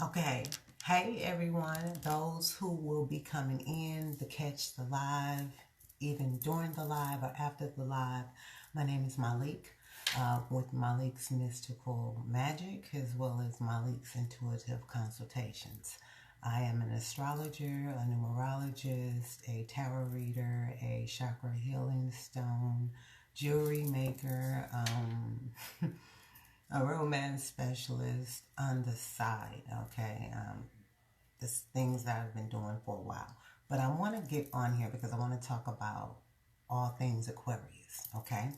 Okay. Hey everyone, those who will be coming in to catch the live, even during the live or after the live. My name is Malik, with Malik's Mystical Magic, as well as Malik's Intuitive Consultations. I am an astrologer, a numerologist, a tarot reader, a chakra healing stone, jewelry maker, a romance specialist on the side, okay? This things that I've been doing for a while. But I want to get on here because I want to talk about all things Aquarius, okay?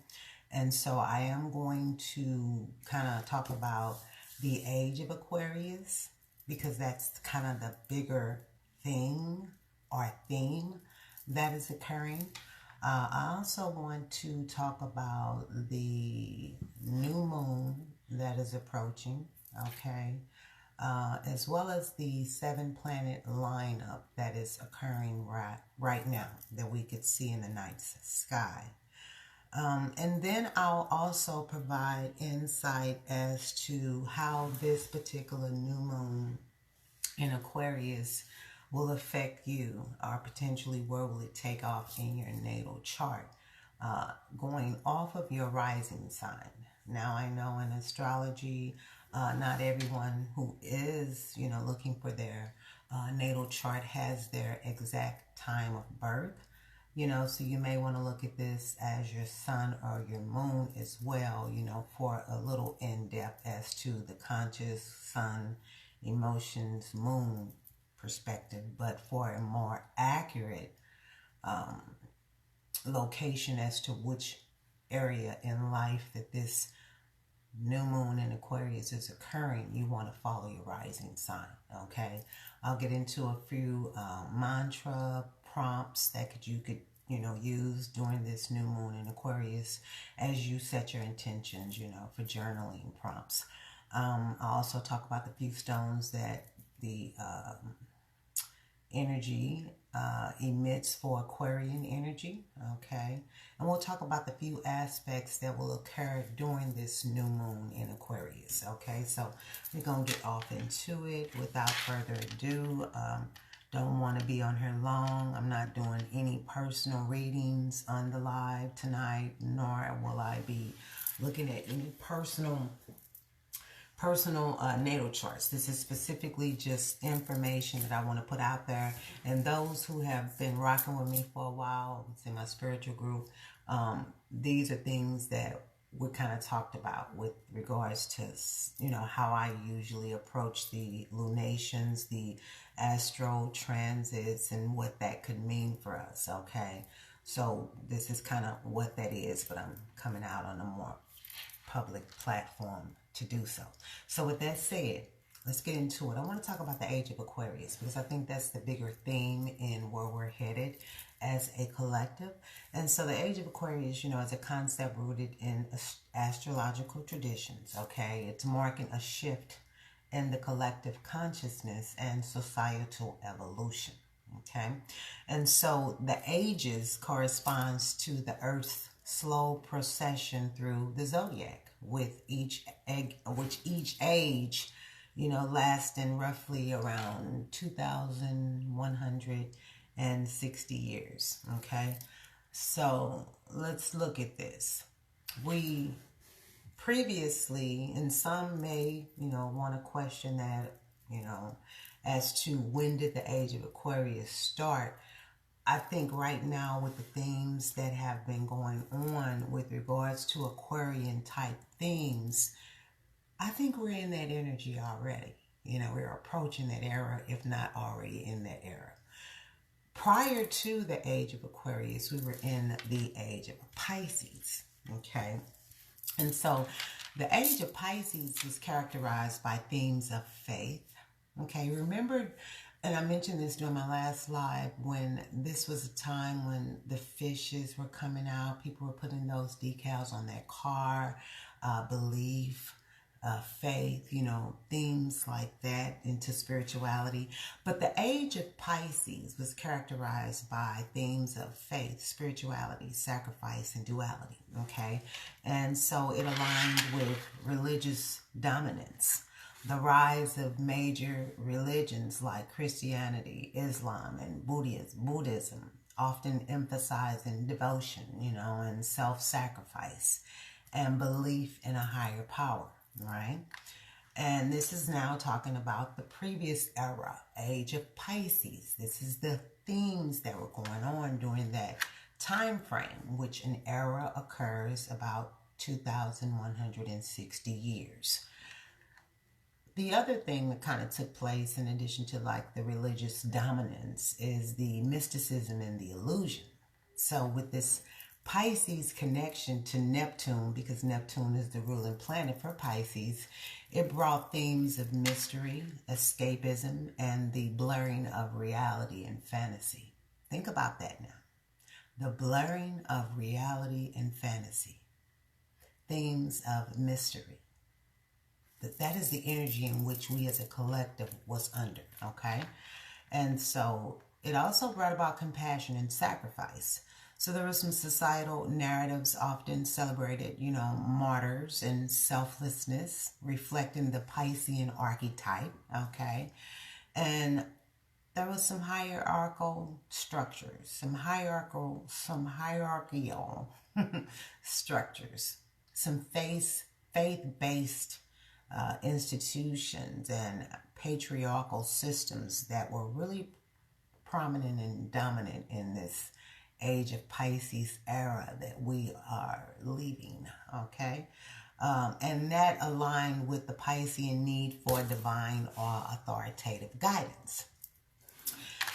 And so I am going to kind of talk about the age of Aquarius because that's kind of the bigger thing or theme that is occurring. I also want to talk about the new moon that is approaching, okay? As well as the 7-planet lineup that is occurring right now that we could see in the night sky. And then I'll also provide insight as to how this particular new moon in Aquarius will affect you, or potentially where will it take off in your natal chart, going off of your rising sign. Now I know in astrology, not everyone who is, looking for their natal chart has their exact time of birth. So you may want to look at this as your sun or your moon as well, for a little in-depth as to the conscious sun, emotions, moon perspective, but for a more accurate location as to which area in life that this new moon in Aquarius is occurring, you want to follow your rising sign, okay? I'll get into a few mantra prompts that you could use during this new moon in Aquarius as you set your intentions, for journaling prompts. I'll also talk about the few stones that the energy emits for Aquarian energy, okay? And we'll talk about the few aspects that will occur during this new moon in Aquarius, okay? So we're going to get off into it without further ado. Don't want to be on here long. I'm not doing any personal readings on the live tonight, nor will I be looking at any personal natal charts. This is specifically just information that I want to put out there. And those who have been rocking with me for a while, it's in my spiritual group, these are things that we kind of talked about with regards to, how I usually approach the lunations, the astral transits, and what that could mean for us, okay? So this is kind of what that is, but I'm coming out on a more public platform to do so. So with that said, let's get into it. I want to talk about the age of Aquarius because I think that's the bigger theme in where we're headed as a collective. And so the age of Aquarius, is a concept rooted in astrological traditions, okay? It's marking a shift in the collective consciousness and societal evolution, okay? And so the ages corresponds to the Earth's slow procession through the zodiac, with each age, lasting roughly around 2,160 years, okay? So let's look at this. We previously, and some may, want to question that, as to when did the age of Aquarius start. I think right now with the themes that have been going on with regards to Aquarian type themes, I think we're in that energy already. We're approaching that era, if not already in that era. Prior to the age of Aquarius, we were in the age of Pisces, okay? And so the age of Pisces was characterized by themes of faith, okay? Remember, and I mentioned this during my last live, when this was a time when the fishes were coming out, people were putting those decals on their car, belief, faith, themes like that into spirituality. But the age of Pisces was characterized by themes of faith, spirituality, sacrifice, and duality, okay? And so it aligned with religious dominance. The rise of major religions like Christianity, Islam, and Buddhism, often emphasizing devotion, and self-sacrifice and belief in a higher power, right? And this is now talking about the previous era, age of Pisces. This is the themes that were going on during that time frame, which an era occurs about 2,160 years. The other thing that kind of took place, in addition to like the religious dominance, is the mysticism and the illusion. So with this Pisces connection to Neptune, because Neptune is the ruling planet for Pisces, it brought themes of mystery, escapism, and the blurring of reality and fantasy. Think about that now. The blurring of reality and fantasy. Themes of mystery. That is the energy in which we as a collective was under, okay? And so it also brought about compassion and sacrifice. So there were some societal narratives often celebrated, martyrs and selflessness, reflecting the Piscean archetype, okay? And there was some hierarchical structures, some hierarchical structures, some faith-based institutions and patriarchal systems that were really prominent and dominant in this age of Pisces era that we are leaving, okay? And that aligned with the Piscean need for divine or authoritative guidance.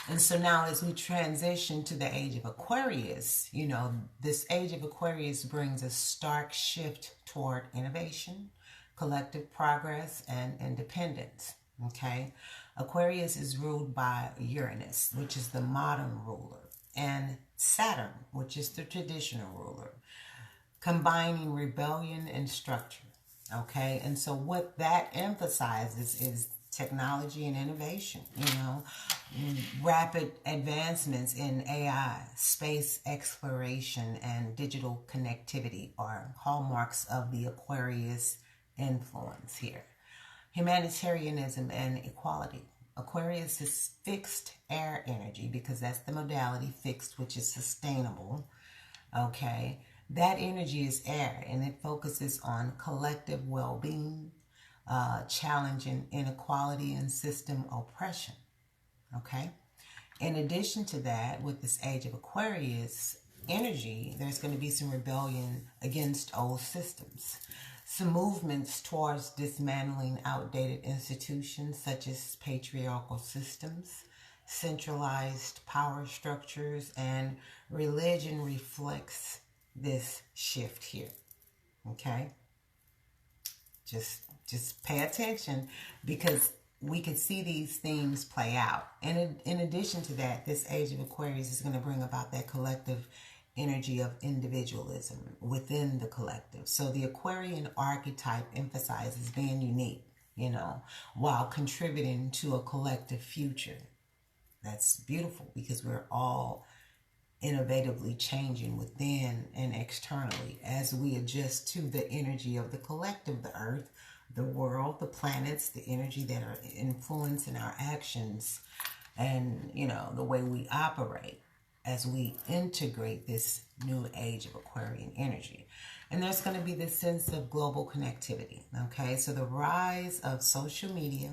And so now as we transition to the age of Aquarius, this age of Aquarius brings a stark shift toward innovation, collective progress, and independence, okay? Aquarius is ruled by Uranus, which is the modern ruler, and Saturn, which is the traditional ruler, combining rebellion and structure, okay? And so what that emphasizes is technology and innovation, rapid advancements in AI, space exploration, and digital connectivity are hallmarks of the Aquarius influence here. Humanitarianism and equality. Aquarius is fixed air energy because that's the modality, fixed, which is sustainable, okay? That energy is air, and it focuses on collective well-being, challenging inequality and system oppression, okay? In addition to that, with this age of Aquarius energy, there's going to be some rebellion against old systems. Some movements towards dismantling outdated institutions such as patriarchal systems, centralized power structures, and religion reflects this shift here, okay? Just pay attention because we can see these themes play out. And in addition to that, this age of Aquarius is going to bring about that collective energy of individualism within the collective. So the Aquarian archetype emphasizes being unique, while contributing to a collective future. That's beautiful because we're all innovatively changing within and externally as we adjust to the energy of the collective, the earth, the world, the planets, the energy that are influencing our actions and, the way we operate as we integrate this new age of Aquarian energy. And there's going to be this sense of global connectivity, okay? So the rise of social media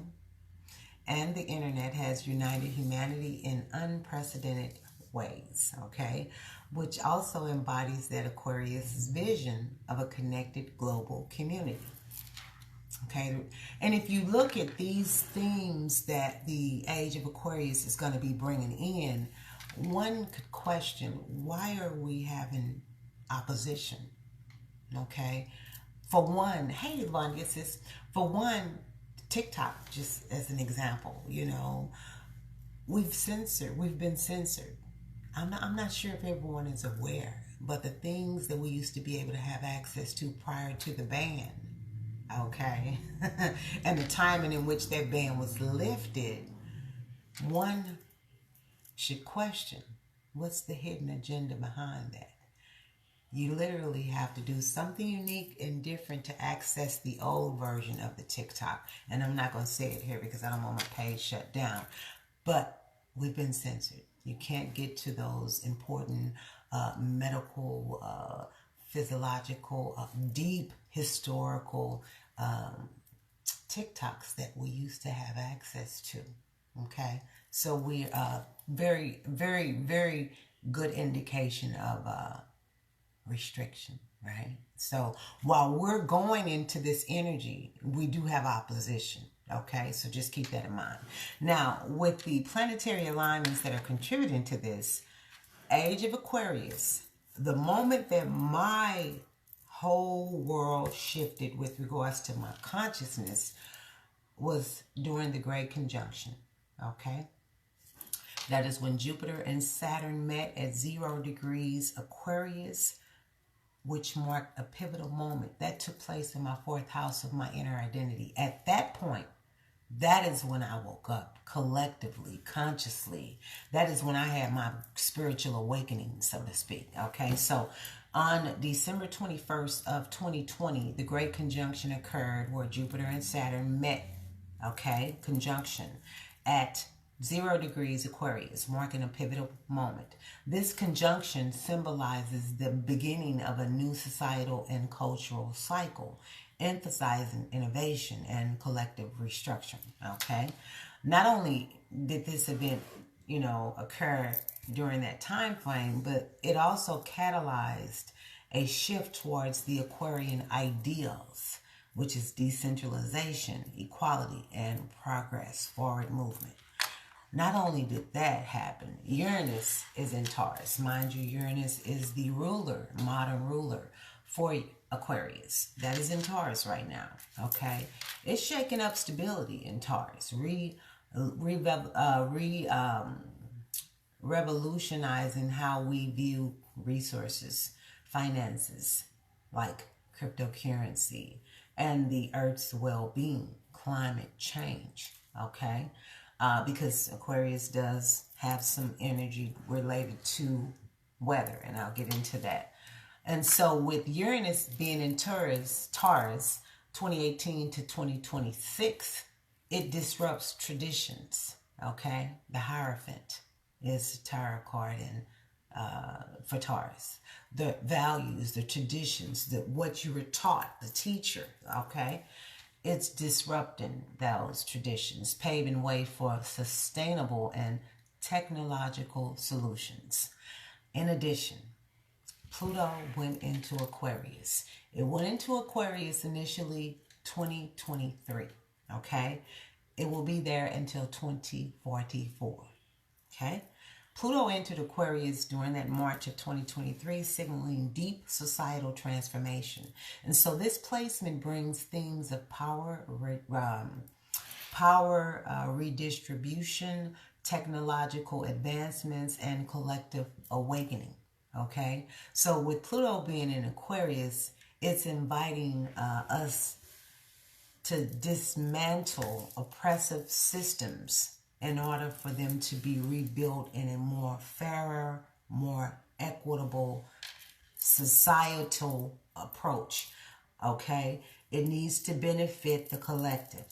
and the internet has united humanity in unprecedented ways, okay? Which also embodies that Aquarius vision of a connected global community. Okay, and if you look at these themes that the age of Aquarius is going to be bringing in, one could question, why are we having opposition? Okay, for one, hey, Yvonne, yes, sis. For one, TikTok, just as an example, we've been censored. I'm not sure if everyone is aware, but the things that we used to be able to have access to prior to the ban, okay, and the timing in which that ban was lifted, one should question, what's the hidden agenda behind that? You literally have to do something unique and different to access the old version of the TikTok. And I'm not going to say it here because I don't want my page shut down. But we've been censored. You can't get to those important medical, physiological, deep historical TikToks that we used to have access to. Okay, so we very, very, very good indication of restriction, right? So while we're going into this energy, we do have opposition. Okay, so just keep that in mind. Now, with the planetary alignments that are contributing to this, Age of Aquarius, the moment that my whole world shifted with regards to my consciousness was during the Great Conjunction. Okay, that is when Jupiter and Saturn met at 0 degrees Aquarius, which marked a pivotal moment that took place in my 4th house of my inner identity. At that point, that is when I woke up collectively, consciously. That is when I had my spiritual awakening, so to speak. Okay, so on December 21st of 2020, the Great Conjunction occurred where Jupiter and Saturn met, okay, conjunction at 0 degrees Aquarius, marking a pivotal moment. This conjunction symbolizes the beginning of a new societal and cultural cycle, emphasizing innovation and collective restructuring. Okay, not only did this event, occur during that time frame, but it also catalyzed a shift towards the Aquarian ideals, which is decentralization, equality, and progress, forward movement. Not only did that happen, Uranus is in Taurus. Mind you, Uranus is the ruler, modern ruler for Aquarius. That is in Taurus right now, okay? It's shaking up stability in Taurus, revolutionizing how we view resources, finances, like cryptocurrency, and the Earth's well-being, climate change, okay? Because Aquarius does have some energy related to weather, and I'll get into that. And so with Uranus being in Taurus 2018 to 2026, it disrupts traditions, okay? The Hierophant is the tarot card for Taurus. The values, the traditions, what you were taught, the teacher, okay? It's disrupting those traditions, paving way for sustainable and technological solutions. In addition, Pluto went into Aquarius. It went into Aquarius initially 2023, okay? It will be there until 2044, okay? Pluto entered Aquarius during that March of 2023, signaling deep societal transformation. And so this placement brings themes of power redistribution, technological advancements, and collective awakening. Okay? So with Pluto being in Aquarius, it's inviting us to dismantle oppressive systems in order for them to be rebuilt in a more fairer, more equitable, societal approach, okay? It needs to benefit the collective,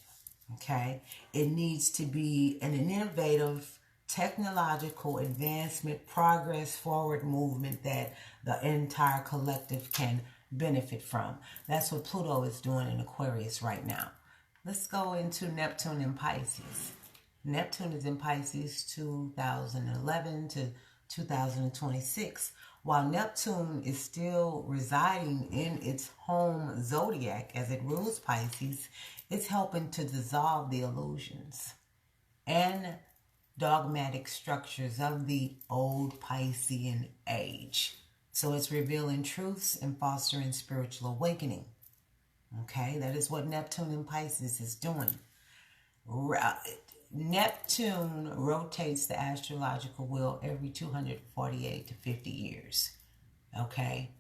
okay? It needs to be an innovative, technological advancement, progress, forward movement that the entire collective can benefit from. That's what Pluto is doing in Aquarius right now. Let's go into Neptune and Pisces. Neptune is in Pisces 2011 to 2026. While Neptune is still residing in its home zodiac as it rules Pisces, it's helping to dissolve the illusions and dogmatic structures of the old Piscean age. So it's revealing truths and fostering spiritual awakening. Okay, that is what Neptune in Pisces is doing. Neptune rotates the astrological wheel every 248 to 50 years. Okay?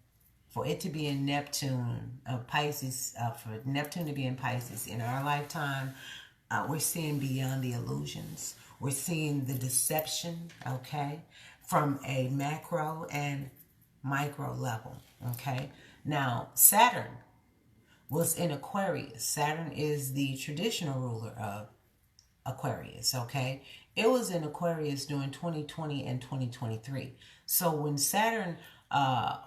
For it to be in Neptune, Pisces, for Neptune to be in Pisces in our lifetime, we're seeing beyond the illusions. We're seeing the deception, okay? From a macro and micro level. Okay. Now, Saturn was in Aquarius. Saturn is the traditional ruler of Aquarius, okay? It was in Aquarius during 2020 and 2023. So when Saturn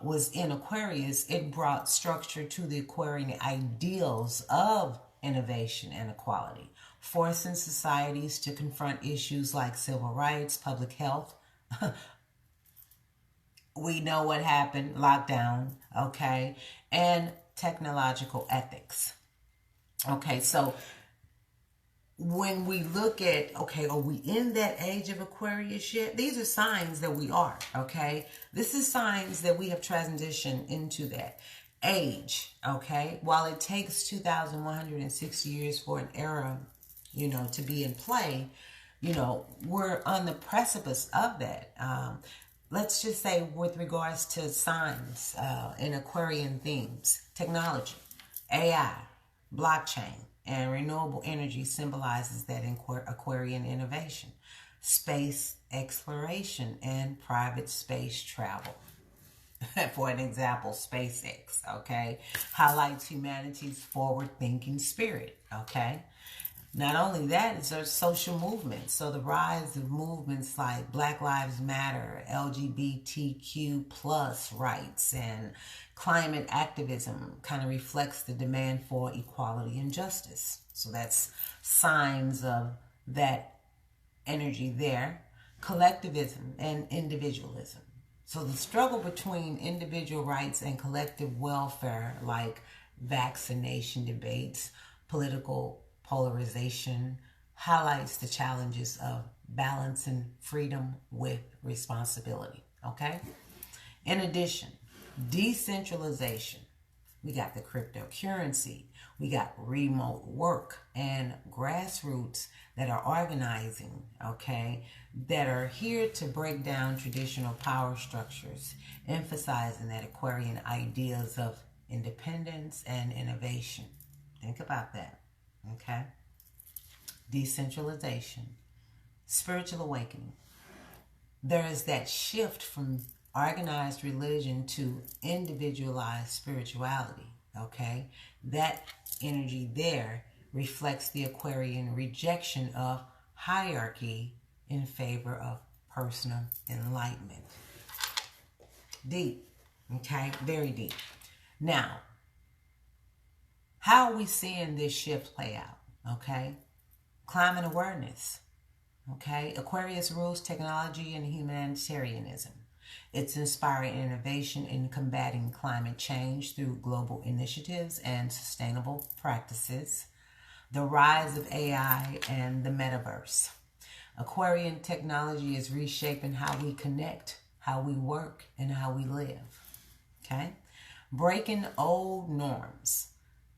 was in Aquarius, it brought structure to the Aquarian ideals of innovation and equality, forcing societies to confront issues like civil rights, public health. We know what happened, lockdown, okay, and technological ethics. Okay, so when we look at, okay, are we in that age of Aquarius yet? These are signs that we are, okay? This is signs that we have transitioned into that age, okay? While it takes 2,160 years for an era, to be in play, we're on the precipice of that. Let's just say with regards to signs and Aquarian themes, technology, AI, blockchain, and renewable energy symbolizes that in Aquarian innovation, space exploration, and private space travel. For an example, SpaceX, okay, highlights humanity's forward-thinking spirit, okay? Not only that, it's our social movements. So the rise of movements like Black Lives Matter, LGBTQ plus rights, and climate activism kind of reflects the demand for equality and justice. So that's signs of that energy there. Collectivism and individualism. So the struggle between individual rights and collective welfare, like vaccination debates, political polarization, highlights the challenges of balancing freedom with responsibility. Okay? In addition, decentralization. We got the cryptocurrency. We got remote work and grassroots that are organizing, okay, that are here to break down traditional power structures, emphasizing that Aquarian ideas of independence and innovation. Think about that, okay? Decentralization, spiritual awakening. There is that shift from organized religion to individualized spirituality, okay? That energy there reflects the Aquarian rejection of hierarchy in favor of personal enlightenment. Deep, okay? Very deep. Now, how are we seeing this shift play out, okay? Climate awareness, okay? Aquarius rules technology and humanitarianism. It's inspiring innovation in combating climate change through global initiatives and sustainable practices. The rise of AI and the metaverse. Aquarian technology is reshaping how we connect, how we work, and how we live. Okay? Breaking old norms.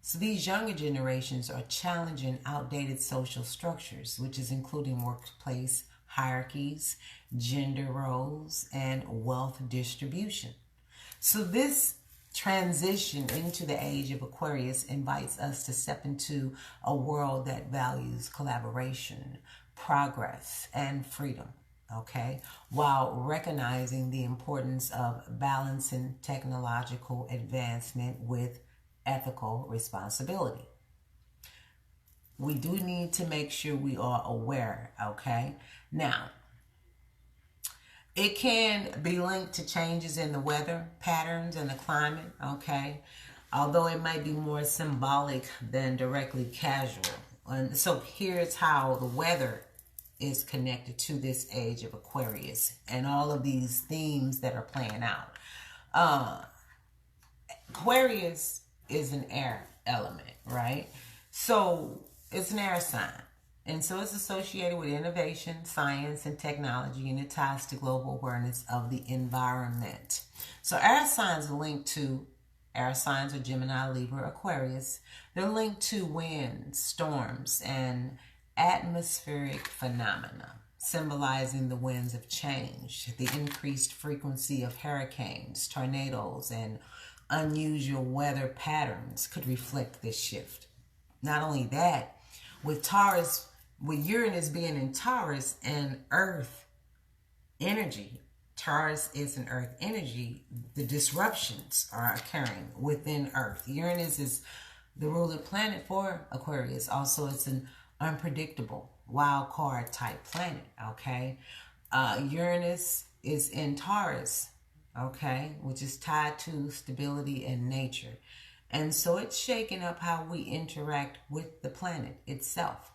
So these younger generations are challenging outdated social structures, which is including workplace hierarchies, gender roles, and wealth distribution. So this transition into the age of Aquarius invites us to step into a world that values collaboration, progress, and freedom, okay? While recognizing the importance of balancing technological advancement with ethical responsibility. We do need to make sure we are aware, okay? Now, it can be linked to changes in the weather patterns and the climate, okay? Although it might be more symbolic than directly casual. And so here's how the weather is connected to this age of Aquarius and all of these themes that are playing out. Aquarius is an air element, right? So it's an air sign. And so it's associated with innovation, science, and technology, and it ties to global awareness of the environment. So air signs are Gemini, Libra, Aquarius. They're linked to winds, storms, and atmospheric phenomena, symbolizing the winds of change. The increased frequency of hurricanes, tornadoes, and unusual weather patterns could reflect this shift. Not only that, with Uranus being in Taurus and Earth energy Taurus is an earth energy. The disruptions are occurring within earth. Uranus is the ruler planet for Aquarius. Also, it's an unpredictable wild card type planet, okay? Uranus is in Taurus, okay, which is tied to stability and nature. And so it's shaking up how we interact with the planet itself.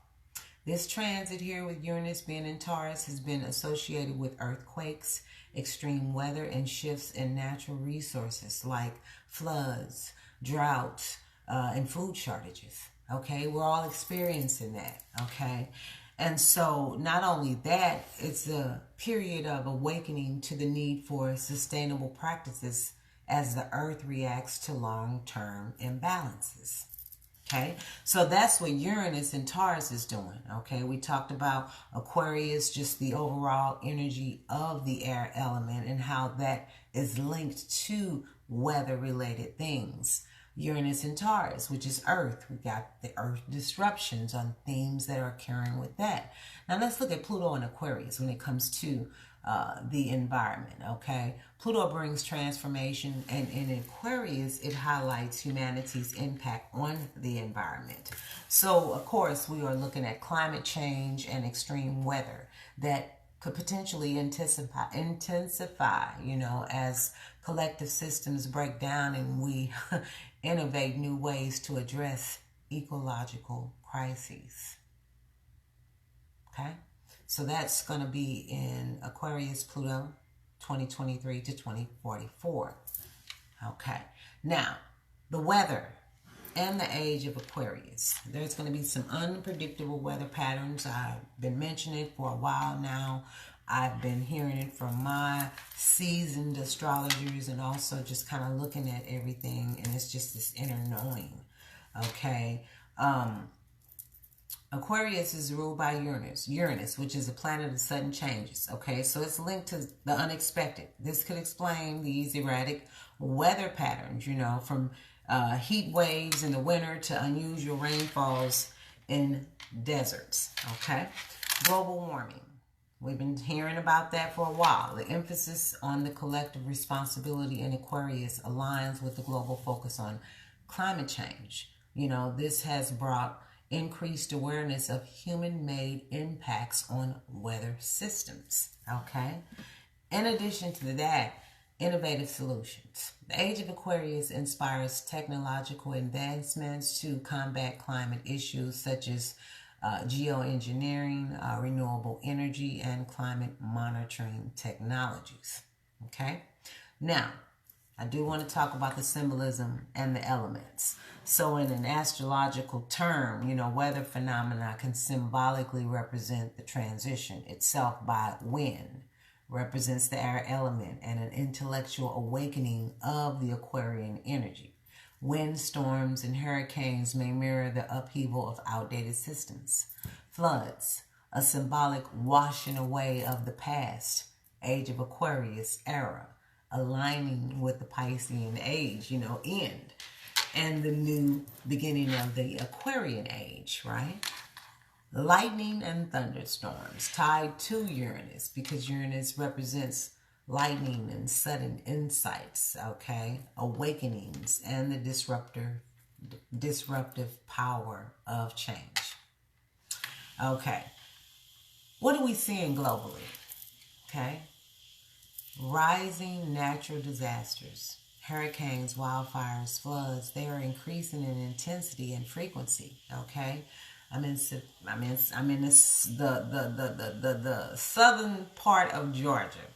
This transit here with Uranus being in Taurus has been associated with earthquakes, extreme weather, and shifts in natural resources like floods, droughts, and food shortages. Okay, we're all experiencing that. Okay, and so not only that, it's a period of awakening to the need for sustainable practices as the earth reacts to long-term imbalances. Okay, so that's what Uranus and Taurus is doing. Okay, we talked about Aquarius, just the overall energy of the air element and how that is linked to weather-related things. Uranus and Taurus, which is Earth. We got the Earth disruptions on themes that are occurring with that. Now let's look at Pluto and Aquarius when it comes to the environment, okay? Pluto brings transformation, and in Aquarius, it highlights humanity's impact on the environment. So, of course, we are looking at climate change and extreme weather that could potentially intensify, as collective systems break down and we innovate new ways to address ecological crises. Okay? So that's going to be in Aquarius, Pluto, 2023 to 2044. Okay. Now, the weather and the age of Aquarius. There's going to be some unpredictable weather patterns. I've been mentioning it for a while now. I've been hearing it from my seasoned astrologers and also just kind of looking at everything. And it's just this inner knowing. Okay. Aquarius is ruled by Uranus, which is a planet of sudden changes. Okay, so it's linked to the unexpected. This could explain these erratic weather patterns, from heat waves in the winter to unusual rainfalls in deserts. Okay, global warming. We've been hearing about that for a while. The emphasis on the collective responsibility in Aquarius aligns with the global focus on climate change. This has brought increased awareness of human-made impacts on weather systems. Okay? In addition to that, innovative solutions. The age of Aquarius inspires technological advancements to combat climate issues such as geoengineering, renewable energy, and climate monitoring technologies. Okay? Now, I do want to talk about the symbolism and the elements. So in an astrological term, weather phenomena can symbolically represent the transition itself by wind, represents the air element and an intellectual awakening of the Aquarian energy. Wind storms and hurricanes may mirror the upheaval of outdated systems. Floods, a symbolic washing away of the past, age of Aquarius era, aligning with the Piscean age, end, and the new beginning of the Aquarian age, right? Lightning and thunderstorms tied to Uranus because Uranus represents lightning and sudden insights, okay? Awakenings and the disruptive power of change. Okay. What are we seeing globally? Okay. Rising natural disasters, hurricanes, wildfires, floods, they are increasing in intensity and frequency, okay? I'm in the southern part of Georgia.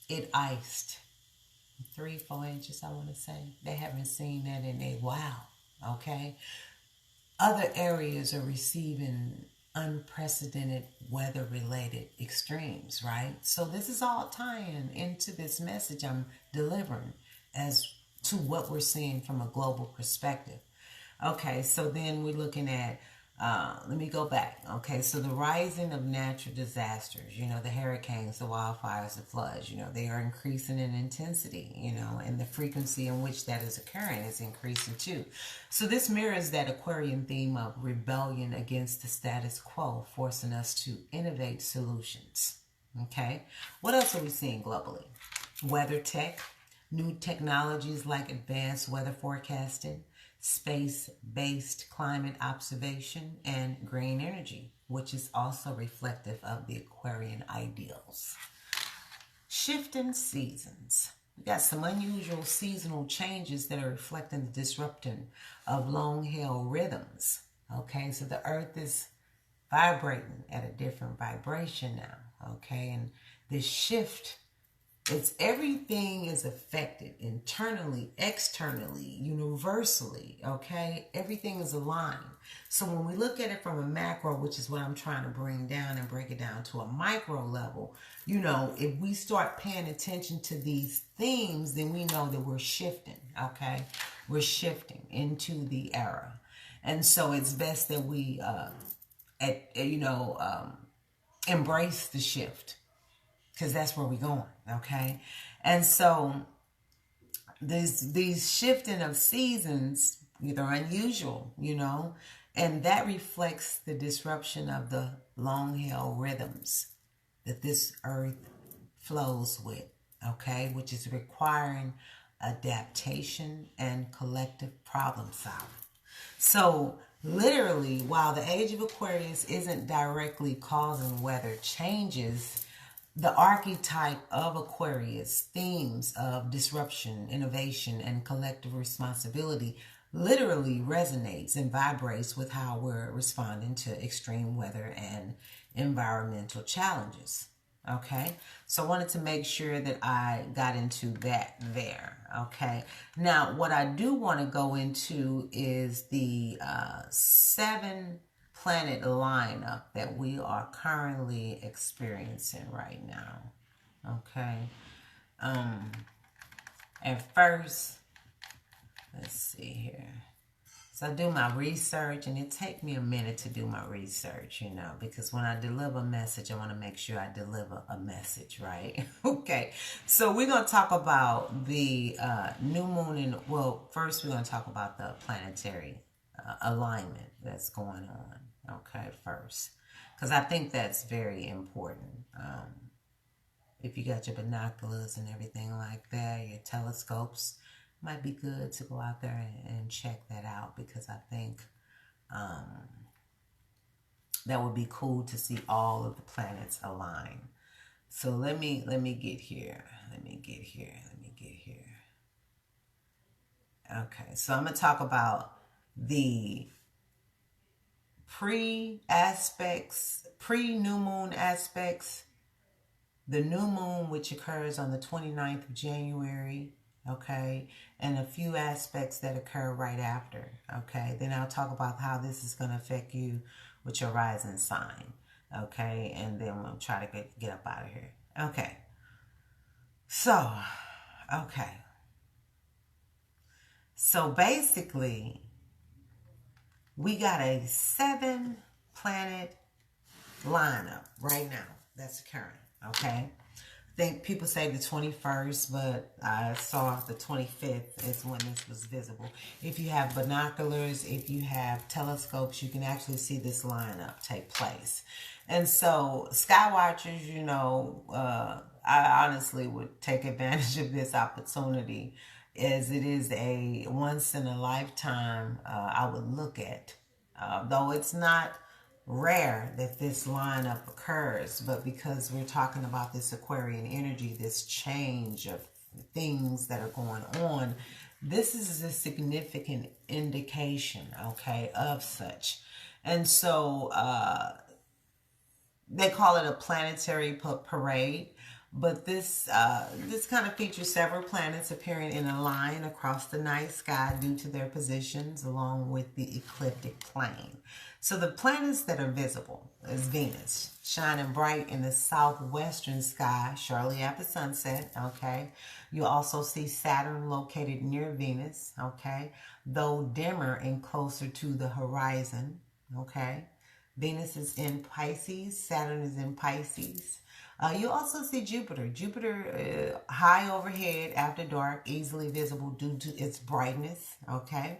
It iced 3-4 inches, I want to say. They haven't seen that in a while, okay? Other areas are receiving unprecedented weather-related extremes, right? So this is all tying into this message I'm delivering as to what we're seeing from a global perspective. Okay, so then we're looking at, let me go back. Okay, so the rising of natural disasters, the hurricanes, the wildfires, the floods, they are increasing in intensity, and the frequency in which that is occurring is increasing too. So this mirrors that Aquarian theme of rebellion against the status quo, forcing us to innovate solutions. Okay. What else are we seeing globally? Weather tech, new technologies like advanced weather forecasting, space-based climate observation, and green energy, which is also reflective of the Aquarian ideals. Shifting seasons. We got some unusual seasonal changes that are reflecting the disruption of long-held rhythms. Okay, so the earth is vibrating at a different vibration now. Okay, and this shift, it's everything is affected internally, externally, universally. Okay, everything is aligned. So when we look at it from a macro, which is what I'm trying to bring down and break it down to a micro level, you know, if we start paying attention to these themes, then we know that we're shifting. Okay, we're shifting into the era, and so it's best that we, embrace the shift, because that's where we're going. Okay, and so these shifting of seasons, they're unusual, you know, and that reflects the disruption of the long-held rhythms that this earth flows with. Okay, which is requiring adaptation and collective problem solving. So literally, while the age of Aquarius isn't directly causing weather changes, the archetype of Aquarius, themes of disruption, innovation, and collective responsibility, literally resonates and vibrates with how we're responding to extreme weather and environmental challenges. Okay, so I wanted to make sure that I got into that there. Okay, now what I do want to go into is the 7 planet lineup that we are currently experiencing right now. Okay, at first, let's see here. So I do my research, and it takes me a minute to do my research, you know, because when I deliver a message, I want to make sure I deliver a message, right? Okay, so we're going to talk about the new moon, and well, first we're going to talk about the planetary alignment that's going on, okay, first, because I think that's very important. If you got your binoculars and everything like that, your telescopes, might be good to go out there and check that out, because I think that would be cool to see all of the planets align. So let me get here. Let me get here. Okay, so I'm going to talk about the pre-new moon aspects, the new moon, which occurs on the 29th of January, okay, and a few aspects that occur right after, okay. Then I'll talk about how this is going to affect you with your rising sign, okay, and then we'll try to get up out of here. Okay, so, okay, so basically, we got a 7 planet lineup right now that's occurring, okay. I think people say the 21st, but I saw the 25th is when this was visible. If you have binoculars, if you have telescopes, you can actually see this lineup take place. And so sky watchers, you know, I honestly would take advantage of this opportunity, as it is a once in a lifetime I would look at. Though it's not rare that this lineup occurs, but because we're talking about this Aquarian energy, this change of things that are going on, this is a significant indication, okay, of such. And so they call it a planetary parade, but this kind of features several planets appearing in a line across the night sky due to their positions along with the ecliptic plane. So the planets that are visible is Venus, shining bright in the southwestern sky shortly after sunset, okay? You also see Saturn located near Venus, okay? Though dimmer and closer to the horizon, okay? Venus is in Pisces, Saturn is in Pisces. You also see Jupiter. Jupiter high overhead after dark, easily visible due to its brightness, okay?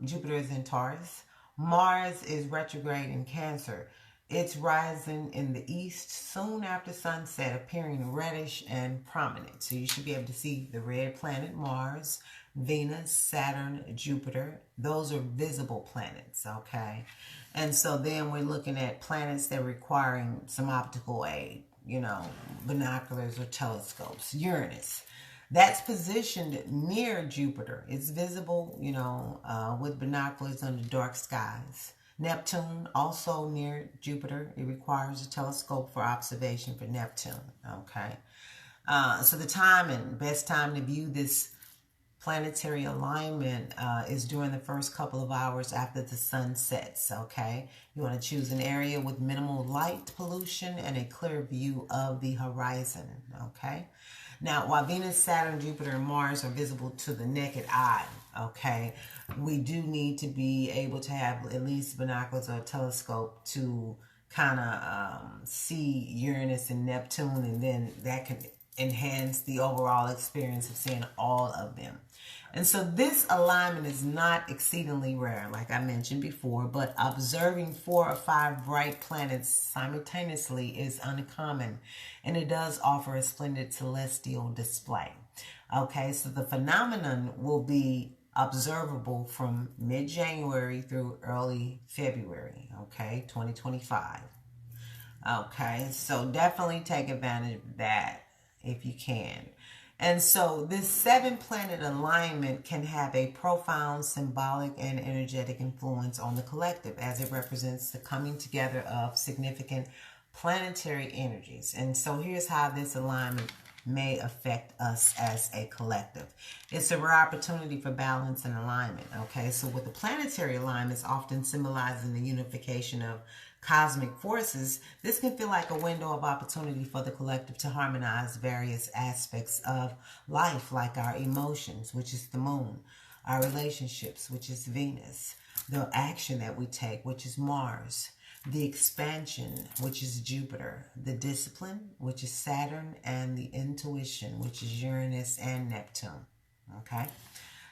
Jupiter is in Taurus. Mars is retrograde in Cancer. It's rising in the east soon after sunset, appearing reddish and prominent. So you should be able to see the red planet Mars, Venus, Saturn, Jupiter. Those are visible planets, okay? And so then we're looking at planets that are requiring some optical aid, you know, binoculars or telescopes. Uranus. That's positioned near Jupiter. It's visible, you know, with binoculars under dark skies. Neptune, also near Jupiter. It requires a telescope for observation for Neptune, okay? So the time and best time to view this planetary alignment is during the first couple of hours after the sun sets, okay? You want to choose an area with minimal light pollution and a clear view of the horizon, okay? Now, while Venus, Saturn, Jupiter, and Mars are visible to the naked eye, okay, we do need to be able to have at least binoculars or a telescope to kind of see Uranus and Neptune, and then that can enhance the overall experience of seeing all of them. And so this alignment is not exceedingly rare, like I mentioned before, but observing 4 or 5 bright planets simultaneously is uncommon, and it does offer a splendid celestial display. Okay, so the phenomenon will be observable from mid-January through early February, okay, 2025. Okay, so definitely take advantage of that if you can. And so this 7-planet alignment can have a profound symbolic and energetic influence on the collective, as it represents the coming together of significant planetary energies. And so here's how this alignment may affect us as a collective. It's a rare opportunity for balance and alignment, okay? So with the planetary alignments often symbolizing the unification of cosmic forces, this can feel like a window of opportunity for the collective to harmonize various aspects of life, like our emotions, which is the moon, our relationships, which is Venus, the action that we take, which is Mars, the expansion, which is Jupiter, the discipline, which is Saturn, and the intuition, which is Uranus and Neptune. Okay?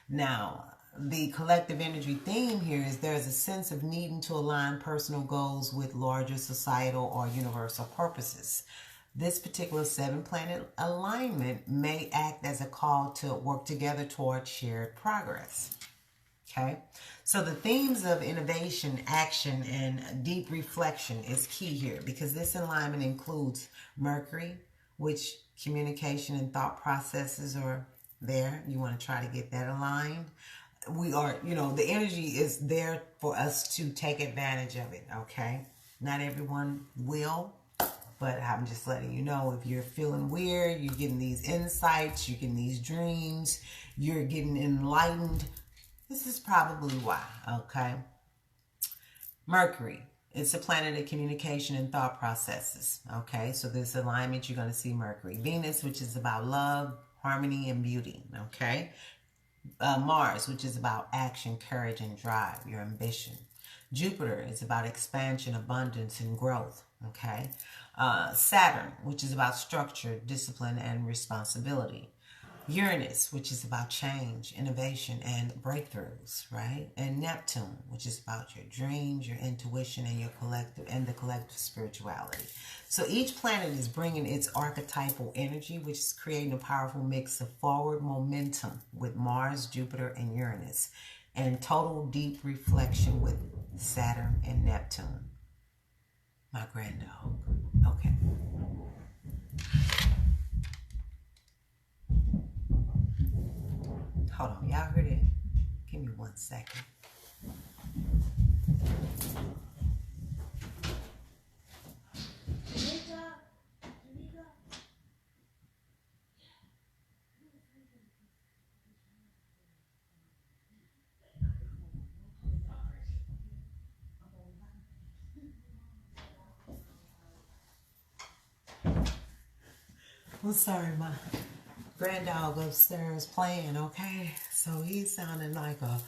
Now, the collective energy theme here is there's a sense of needing to align personal goals with larger societal or universal purposes. This particular 7-planet alignment may act as a call to work together toward shared progress. Okay, so the themes of innovation, action, and deep reflection is key here, because this alignment includes Mercury, which communication and thought processes are there. You want to try to get that aligned. We are, you know, the energy is there for us to take advantage of it, okay? Not everyone will, but I'm just letting you know, if you're feeling weird, you're getting these insights, you're getting these dreams, you're getting enlightened, this is probably why, okay? Mercury, it's a planet of communication and thought processes, okay? So this alignment, you're going to see Mercury. Venus, which is about love, harmony, and beauty, okay? Mars, which is about action, courage, and drive, your ambition. Jupiter is about expansion, abundance, and growth, okay? Saturn, which is about structure, discipline, and responsibility. Uranus, which is about change, innovation, and breakthroughs, right? And Neptune, which is about your dreams, your intuition, and your collective, and the collective spirituality. So each planet is bringing its archetypal energy, which is creating a powerful mix of forward momentum with Mars, Jupiter, and Uranus, and total deep reflection with Saturn and Neptune. My grand dog. Okay. Hold on, y'all heard it? Give me 1 second. I'm sorry, my grand dog upstairs playing, okay? So he's sounding like a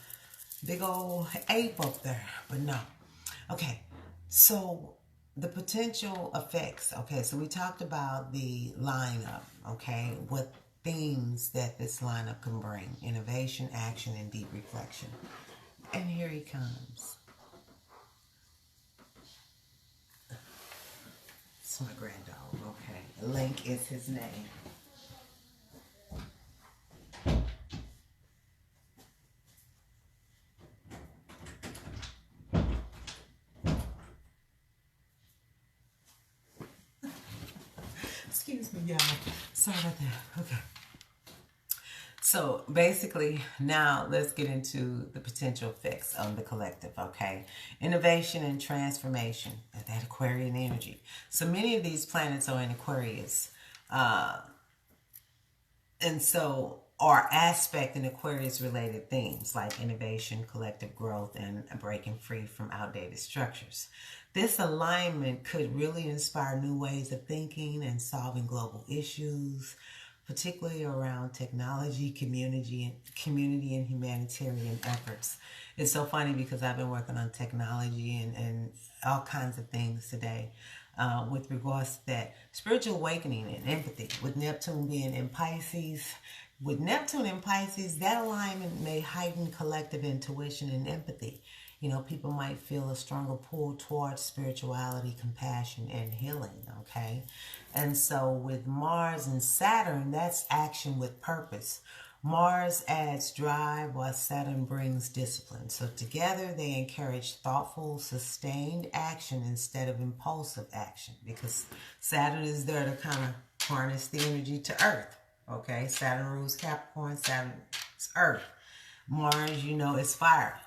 big old ape up there, but no. Okay, so the potential effects, okay, so we talked about the lineup, okay, what themes that this lineup can bring: innovation, action, and deep reflection. And here he comes. It's my granddog. Okay. Link is his name. Excuse me, y'all. Sorry about that. Okay. So basically, now let's get into the potential effects on the collective, okay? Innovation and transformation, that Aquarian energy. So many of these planets are in Aquarius. And so are aspect in Aquarius related themes like innovation, collective growth, and breaking free from outdated structures. This alignment could really inspire new ways of thinking and solving global issues, particularly around technology, community, and humanitarian efforts. It's so funny because I've been working on technology and all kinds of things today with regards to that. Spiritual awakening and empathy, with Neptune being in Pisces. With Neptune in Pisces, that alignment may heighten collective intuition and empathy. You know, people might feel a stronger pull towards spirituality, compassion, and healing, okay? And so with Mars and Saturn, that's action with purpose. Mars adds drive while Saturn brings discipline. So together they encourage thoughtful, sustained action instead of impulsive action, because Saturn is there to kind of harness the energy to Earth, okay? Saturn rules Capricorn, Saturn is Earth. Mars, you know, is fire.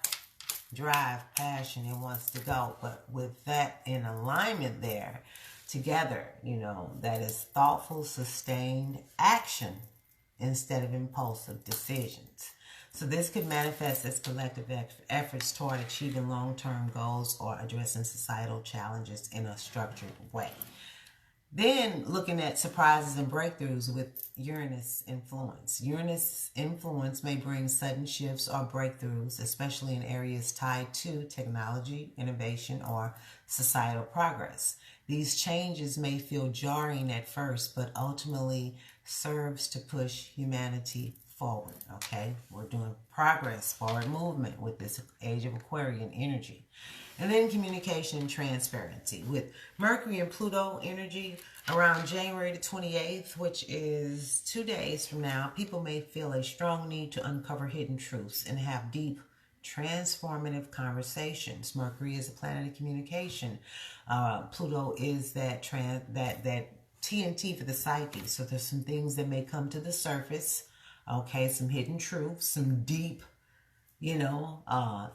Drive, passion, it wants to go. But with that in alignment there, together, you know, that is thoughtful, sustained action instead of impulsive decisions. So this could manifest as collective efforts toward achieving long-term goals or addressing societal challenges in a structured way. Then looking at surprises and breakthroughs with Uranus influence. Uranus influence may bring sudden shifts or breakthroughs, especially in areas tied to technology, innovation, or societal progress. These changes may feel jarring at first, but ultimately serves to push humanity forward, okay? We're doing progress, forward movement with this age of Aquarian energy. And then communication and transparency. With Mercury and Pluto energy around January the 28th, which is 2 days from now, people may feel a strong need to uncover hidden truths and have deep, transformative conversations. Mercury is a planet of communication. Pluto is that TNT for the psyche. So there's some things that may come to the surface, okay, some hidden truths, some deep, you know,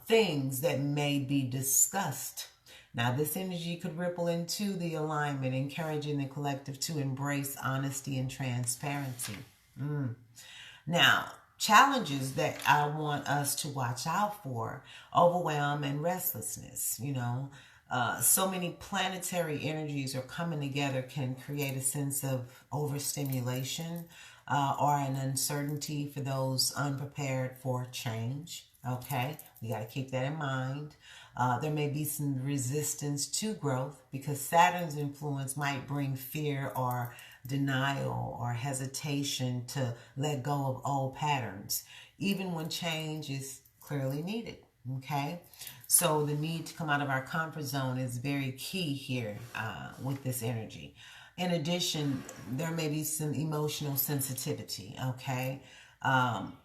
things that may be discussed. Now, this energy could ripple into the alignment, encouraging the collective to embrace honesty and transparency. Now, challenges that I want us to watch out for: overwhelm and restlessness. You know, so many planetary energies are coming together can create a sense of overstimulation or an uncertainty for those unprepared for change. Okay, we got to keep that in mind. There may be some resistance to growth because Saturn's influence might bring fear or denial or hesitation to let go of old patterns, even when change is clearly needed. Okay, so the need to come out of our comfort zone is very key here with this energy. In addition, there may be some emotional sensitivity, okay?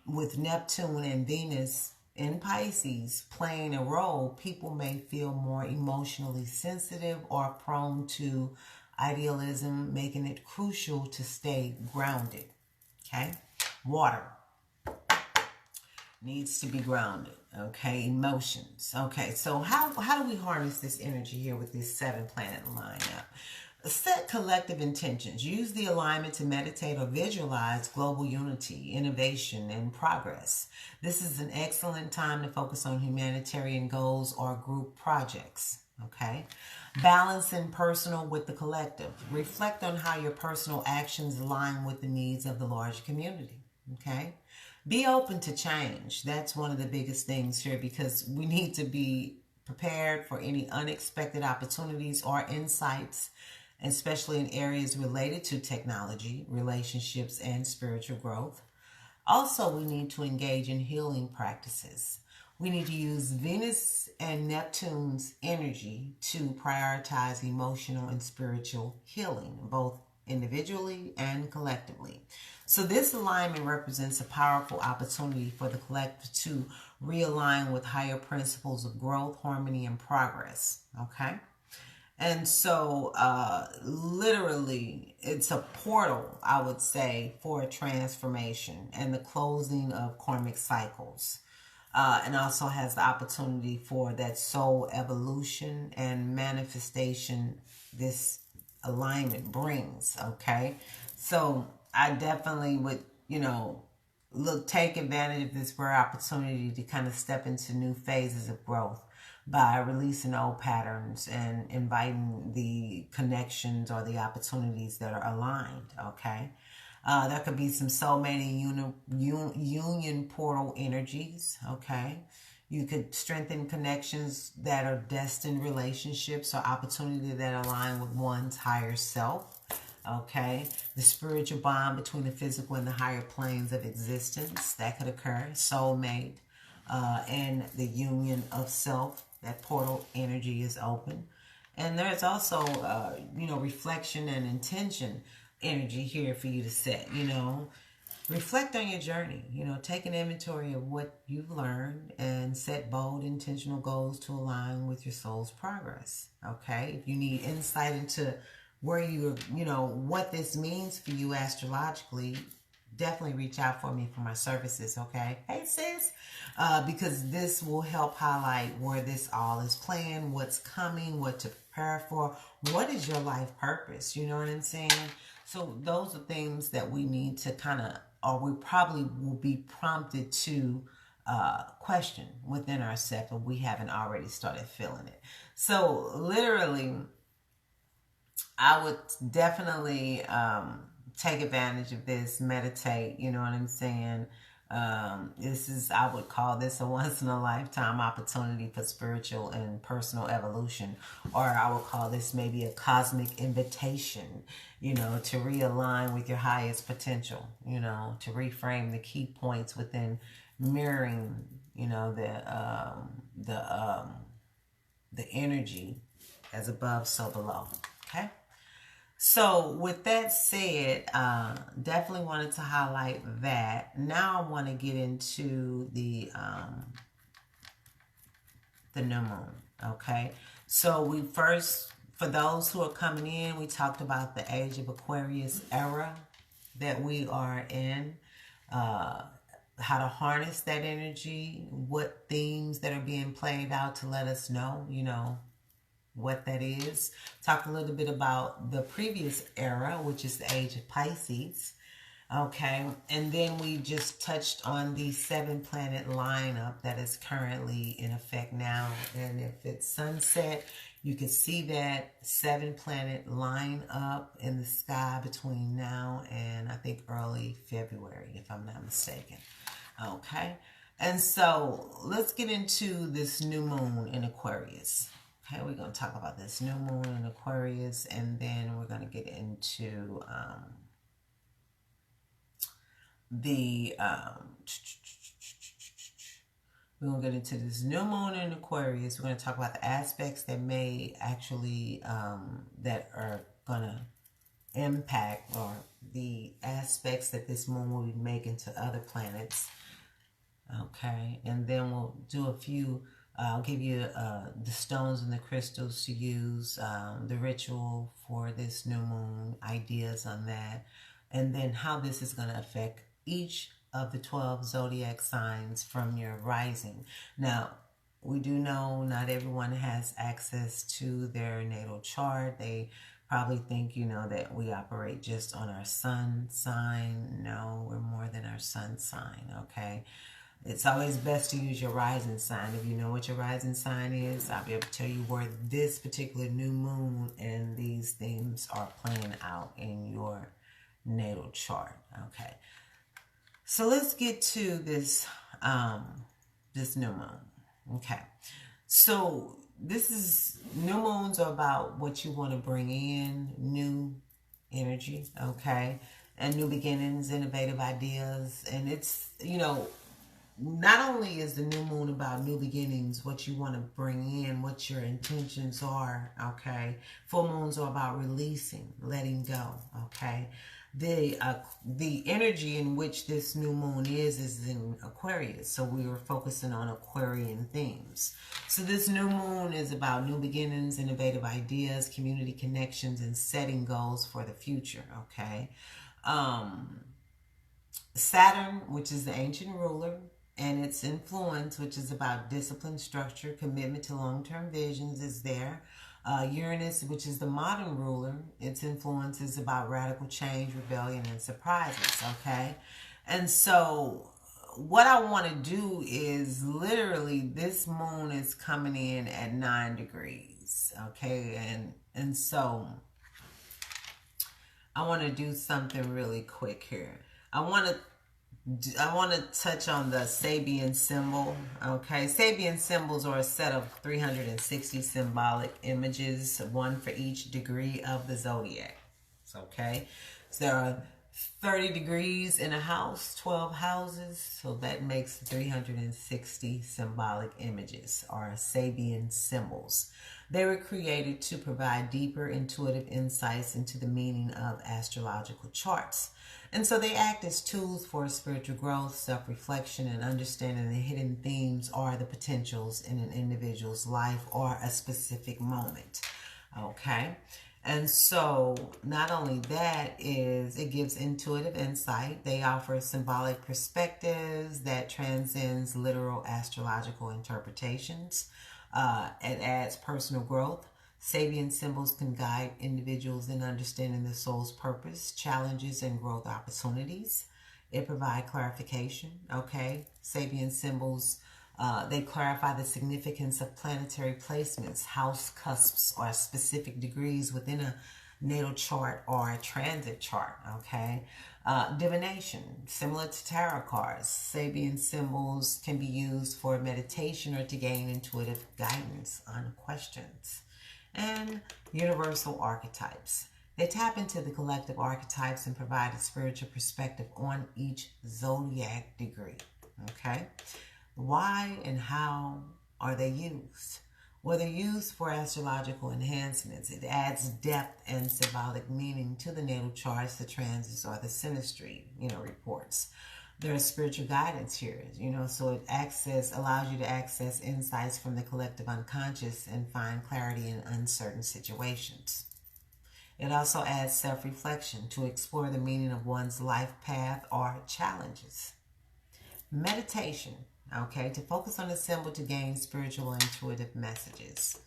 With Neptune and Venus in Pisces playing a role, people may feel more emotionally sensitive or prone to idealism, making it crucial to stay grounded, okay? Water needs to be grounded, okay? Emotions, okay? So how do we harness this energy here with this 7-planet lineup? Set collective intentions. Use the alignment to meditate or visualize global unity, innovation, and progress. This is an excellent time to focus on humanitarian goals or group projects. Okay? Balancing personal with the collective. Reflect on how your personal actions align with the needs of the large community. Okay? Be open to change. That's one of the biggest things here, because we need to be prepared for any unexpected opportunities or insights, especially in areas related to technology, relationships, and spiritual growth. Also, we need to engage in healing practices. We need to use Venus and Neptune's energy to prioritize emotional and spiritual healing, both individually and collectively. So this alignment represents a powerful opportunity for the collective to realign with higher principles of growth, harmony, and progress. Okay? And so, literally, it's a portal, I would say, for a transformation and the closing of karmic cycles. And also has the opportunity for that soul evolution and manifestation this alignment brings. Okay. So I definitely would, take advantage of this rare opportunity to kind of step into new phases of growth by releasing old patterns and inviting the connections or the opportunities that are aligned. Okay. There could be some soulmate union portal energies. Okay. You could strengthen connections that are destined relationships or opportunity that align with one's higher self. Okay. The spiritual bond between the physical and the higher planes of existence that could occur. Soulmate and the union of self. That portal energy is open. And there's also, reflection and intention energy here for you to set. Reflect on your journey. Take an inventory of what you've learned and set bold, intentional goals to align with your soul's progress. Okay? If you need insight into where what this means for you astrologically, definitely reach out for me for my services. Okay? Hey, sis. Because this will help highlight where this all is planned, what's coming, what to prepare for, what is your life purpose. You know what I'm saying? So those are things that we need to kind of, or we probably will be prompted to question within ourselves if we haven't already started feeling it. So literally, I would definitely take advantage of this, meditate, you know what I'm saying? I would call this a once in a lifetime opportunity for spiritual and personal evolution, or I would call this maybe a cosmic invitation, to realign with your highest potential, to reframe the key points within mirroring, the energy as above, so below. Okay. So with that said, definitely wanted to highlight that. Now I want to get into the new moon. Okay. So we first, for those who are coming in, we talked about the age of Aquarius era that we are in, how to harness that energy, what themes that are being played out to let us know, what that is. Talk a little bit about the previous era, which is the age of Pisces. Okay. And then we just touched on the 7-planet lineup that is currently in effect now. And if it's sunset, you can see that 7-planet line up in the sky between now and I think early February, if I'm not mistaken. Okay. And so let's get into this new moon in Aquarius. Okay, we're going to talk about this new moon in Aquarius, and then we're going to get into we're going to get into this new moon in Aquarius. We're going to talk about the aspects that may actually, that are going to impact, or the aspects that this moon will be making to other planets. Okay, and then we'll do a few, I'll give you the stones and the crystals to use, the ritual for this new moon, ideas on that, and then how this is going to affect each of the 12 zodiac signs from your rising. Now, we do know not everyone has access to their natal chart. They probably think, that we operate just on our sun sign. No, we're more than our sun sign, okay? It's always best to use your rising sign. If you know what your rising sign is, I'll be able to tell you where this particular new moon and these themes are playing out in your natal chart. Okay. So let's get to this this new moon. Okay. So new moons are about what you want to bring in, new energy, okay? And new beginnings, innovative ideas. And it's, not only is the new moon about new beginnings, what you want to bring in, what your intentions are, okay? Full moons are about releasing, letting go, okay? The energy in which this new moon is in Aquarius, so we were focusing on Aquarian themes. So this new moon is about new beginnings, innovative ideas, community connections, and setting goals for the future, okay? Saturn, which is the ancient ruler, and its influence, which is about discipline, structure, commitment to long-term visions, is there. Uranus, which is the modern ruler, its influence is about radical change, rebellion, and surprises, okay? And so what I want to do is literally this moon is coming in at 9 degrees, okay? And so I want to do something really quick here. I want to touch on the Sabian symbol. Okay, Sabian symbols are a set of 360 symbolic images, one for each degree of the zodiac. Okay, so there are 30 degrees in a house, 12 houses, so that makes 360 symbolic images, or Sabian symbols. They were created to provide deeper intuitive insights into the meaning of astrological charts. And so they act as tools for spiritual growth, self-reflection, and understanding the hidden themes or the potentials in an individual's life or a specific moment. Okay? And so not only that is it gives intuitive insight. They offer symbolic perspectives that transcends literal astrological interpretations. It adds personal growth. Sabian symbols can guide individuals in understanding the soul's purpose, challenges, and growth opportunities. It provides clarification, okay? Sabian symbols, they clarify the significance of planetary placements, house cusps, or specific degrees within a natal chart or a transit chart, okay? Divination, similar to tarot cards. Sabian symbols can be used for meditation or to gain intuitive guidance on questions. And universal archetypes. They tap into the collective archetypes and provide a spiritual perspective on each zodiac degree. Okay? Why and how are they used? Well, they're used for astrological enhancements. It adds depth and symbolic meaning to the natal charts, the transits, or the synastry, reports. There's spiritual guidance here, so it allows you to access insights from the collective unconscious and find clarity in uncertain situations. It also adds self-reflection to explore the meaning of one's life path or challenges. Meditation, okay, to focus on the symbol to gain spiritual intuitive messages.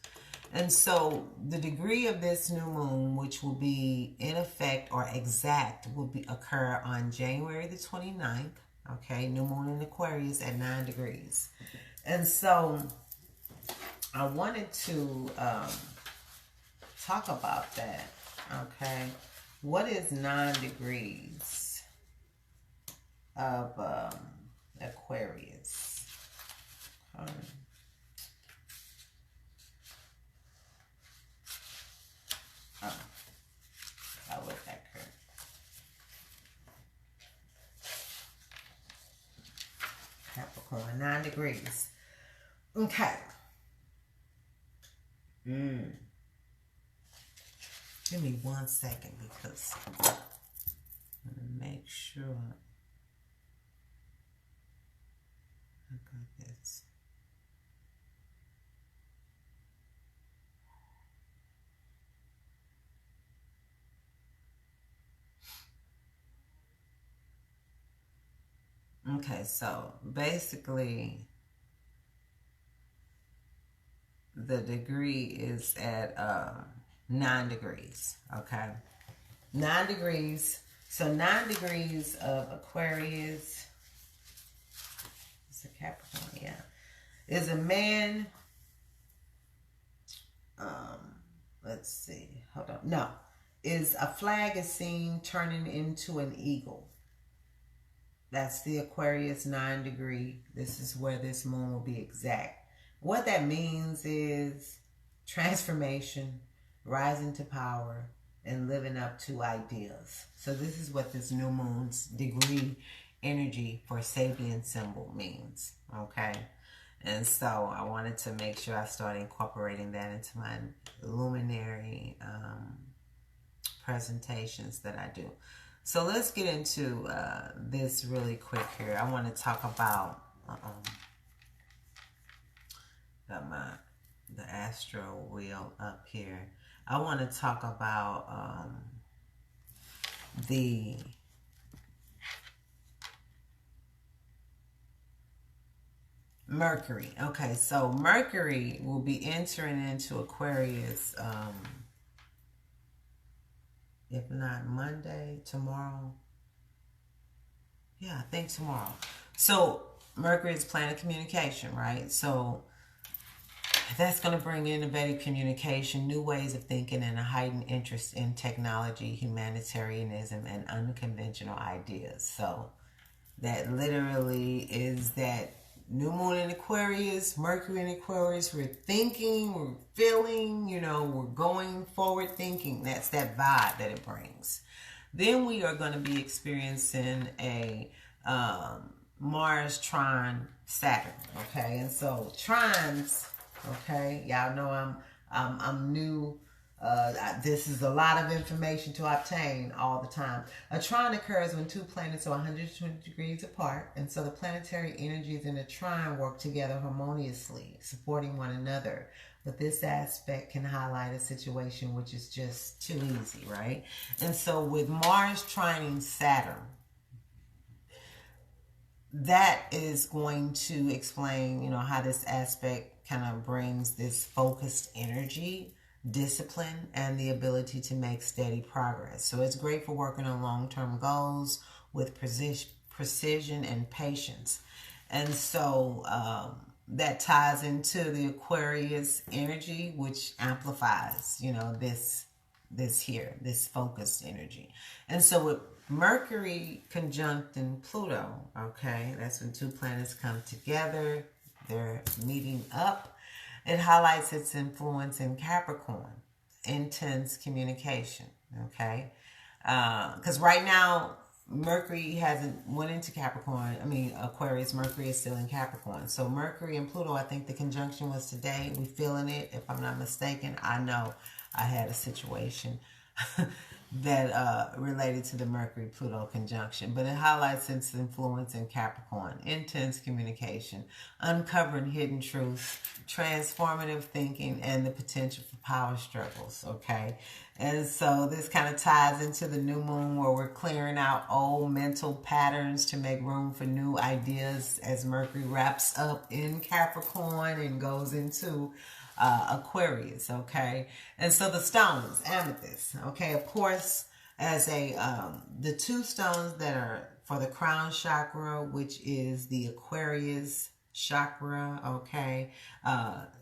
And so the degree of this new moon, which will be in effect or exact, will occur on January the 29th. Okay, new moon in Aquarius at 9 degrees. And so I wanted to talk about that. Okay, what is 9 degrees of Aquarius? I look at her. Capricorn, 9 degrees. Okay. Give me 1 second because I'm going to make sure I got this. Okay, so basically the degree is at 9 degrees, okay? 9 degrees. So 9 degrees of Aquarius, it's a Capricorn, yeah, is a man, let's see, hold on. No, is a flag is seen turning into an eagle. That's the Aquarius 9 degree. This is where this moon will be exact. What that means is transformation, rising to power, and living up to ideas. So this is what this new moon's degree energy for Sabian symbol means. Okay. And so I wanted to make sure I started incorporating that into my luminary presentations that I do. So let's get into this really quick here. I want to talk about the astro wheel up here. I want to talk about the Mercury. Okay, so Mercury will be entering into Aquarius, if not Monday, tomorrow. Yeah, I think tomorrow. So Mercury is planet communication, right? So that's going to bring innovative communication, new ways of thinking, and a heightened interest in technology, humanitarianism, and unconventional ideas. So that literally is that new moon in Aquarius, Mercury in Aquarius. We're thinking, we're feeling, we're going forward thinking. That's that vibe that it brings. Then we are going to be experiencing a Mars trine Saturn. Okay, and so trines. Okay, y'all know I'm new. This is a lot of information to obtain all the time. A trine occurs when two planets are 120 degrees apart, and so the planetary energies in a trine work together harmoniously, supporting one another. But this aspect can highlight a situation which is just too easy, right? And so with Mars trining Saturn, that is going to explain, how this aspect kind of brings this focused energy, discipline, and the ability to make steady progress. So it's great for working on long-term goals with precision and patience. And so that ties into the Aquarius energy, which amplifies, this focused energy. And so with Mercury conjunct in Pluto, okay, that's when two planets come together, they're meeting up. It highlights its influence in Capricorn, intense communication, okay? Because right now, Mercury hasn't went into Capricorn. Aquarius, Mercury is still in Capricorn. So Mercury and Pluto, I think the conjunction was today. We feeling it, if I'm not mistaken. I know I had a situation that related to the Mercury-Pluto conjunction, but it highlights its influence in Capricorn, intense communication, uncovering hidden truths, transformative thinking, and the potential for power struggles, okay? And so this kind of ties into the new moon where we're clearing out old mental patterns to make room for new ideas as Mercury wraps up in Capricorn and goes into Aquarius, okay? And so the stones, amethyst, okay? Of course, as the two stones that are for the crown chakra, which is the Aquarius chakra, okay?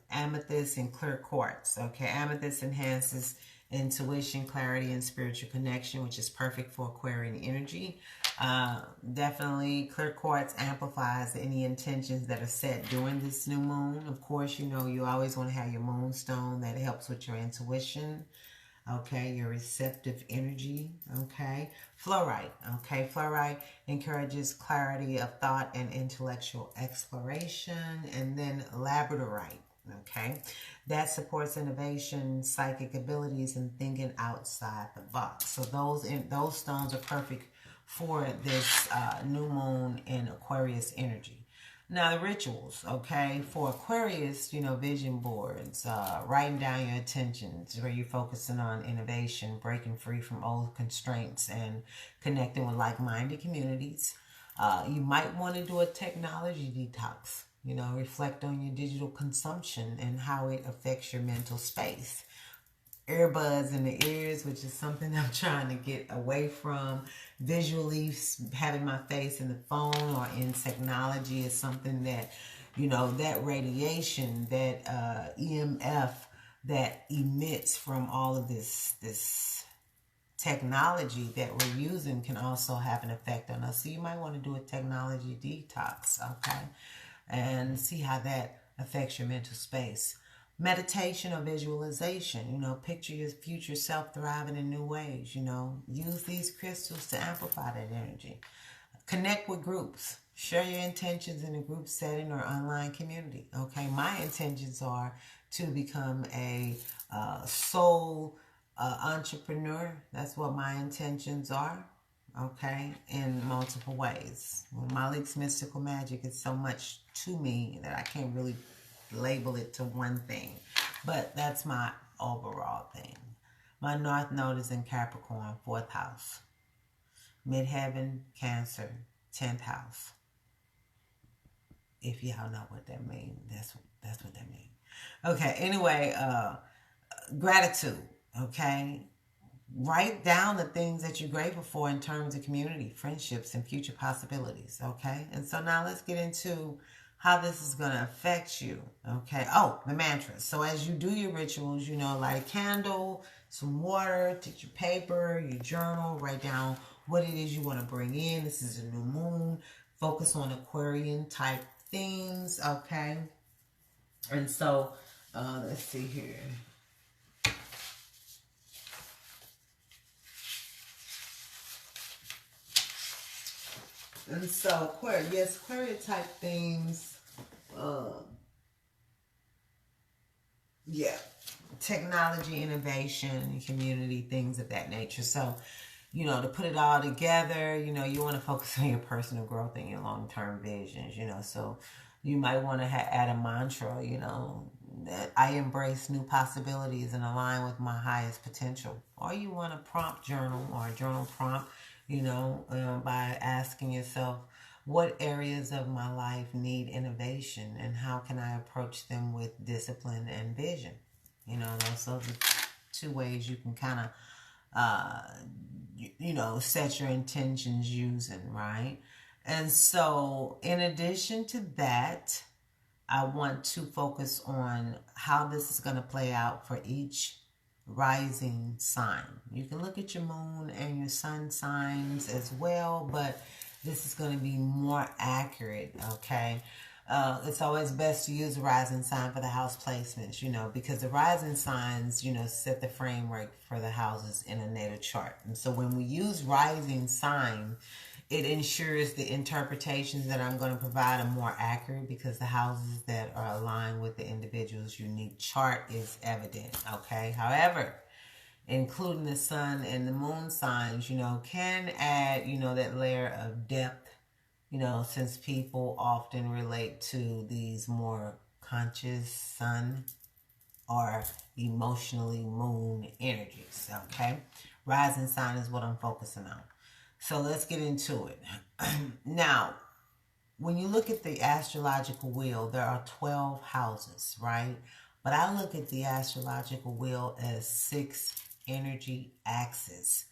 Amethyst and clear quartz, okay? Amethyst enhances intuition, clarity, and spiritual connection, which is perfect for Aquarian energy. Definitely clear quartz amplifies any intentions that are set during this new moon. Of course, you always want to have your moonstone that helps with your intuition, okay, your receptive energy, okay. Fluorite, okay, fluorite encourages clarity of thought and intellectual exploration. And then labradorite, okay, that supports innovation, psychic abilities, and thinking outside the box. So those stones are perfect for this new moon in Aquarius energy. Now the rituals, okay, for Aquarius, vision boards, writing down your intentions, where you're focusing on innovation, breaking free from old constraints, and connecting with like-minded communities. You might want to do a technology detox. Reflect on your digital consumption and how it affects your mental space. Earbuds in the ears, which is something I'm trying to get away from. Visually, having my face in the phone or in technology is something that, that radiation, that EMF that emits from all of this technology that we're using can also have an effect on us. So you might want to do a technology detox, okay? And see how that affects your mental space. Meditation or visualization, picture your future self thriving in new ways, use these crystals to amplify that energy. Connect with groups. Share your intentions in a group setting or online community. Okay, my intentions are to become a soul entrepreneur. That's what my intentions are. Okay, in multiple ways. Well, Malik's mystical magic is so much to me that I can't really label it to one thing, but that's my overall thing. My North Node is in Capricorn, 4th house. Midheaven, Cancer, 10th house. If y'all know what that means, that's what that means. Okay, anyway, gratitude, okay? Write down the things that you're grateful for in terms of community, friendships, and future possibilities, okay? And so now let's get into how this is going to affect you, okay? Oh, the mantras. So as you do your rituals, light a candle, some water, take your paper, your journal, write down what it is you want to bring in. This is a new moon. Focus on Aquarian type themes, okay? And so, let's see here. And so, Aquarius type themes, technology, innovation, community, things of that nature. So, to put it all together, you want to focus on your personal growth and your long-term visions, so you might want to add a mantra, that I embrace new possibilities and align with my highest potential. Or you want a prompt journal or a journal prompt, by asking yourself, what areas of my life need innovation and how can I approach them with discipline and vision? Those are two ways you can kind of, set your intentions using, right? And so in addition to that, I want to focus on how this is going to play out for each rising sign. You can look at your moon and your sun signs as well, but this is going to be more accurate, okay? It's always best to use the rising sign for the house placements, because the rising signs, set the framework for the houses in a natal chart. And so when we use rising sign, it ensures the interpretations that I'm going to provide are more accurate because the houses that are aligned with the individual's unique chart is evident, okay? However, including the sun and the moon signs, can add, that layer of depth, since people often relate to these more conscious sun or emotionally moon energies, okay? Rising sign is what I'm focusing on. So let's get into it. Now, when you look at the astrological wheel, there are 12 houses, right? But I look at the astrological wheel as 6 energy axes.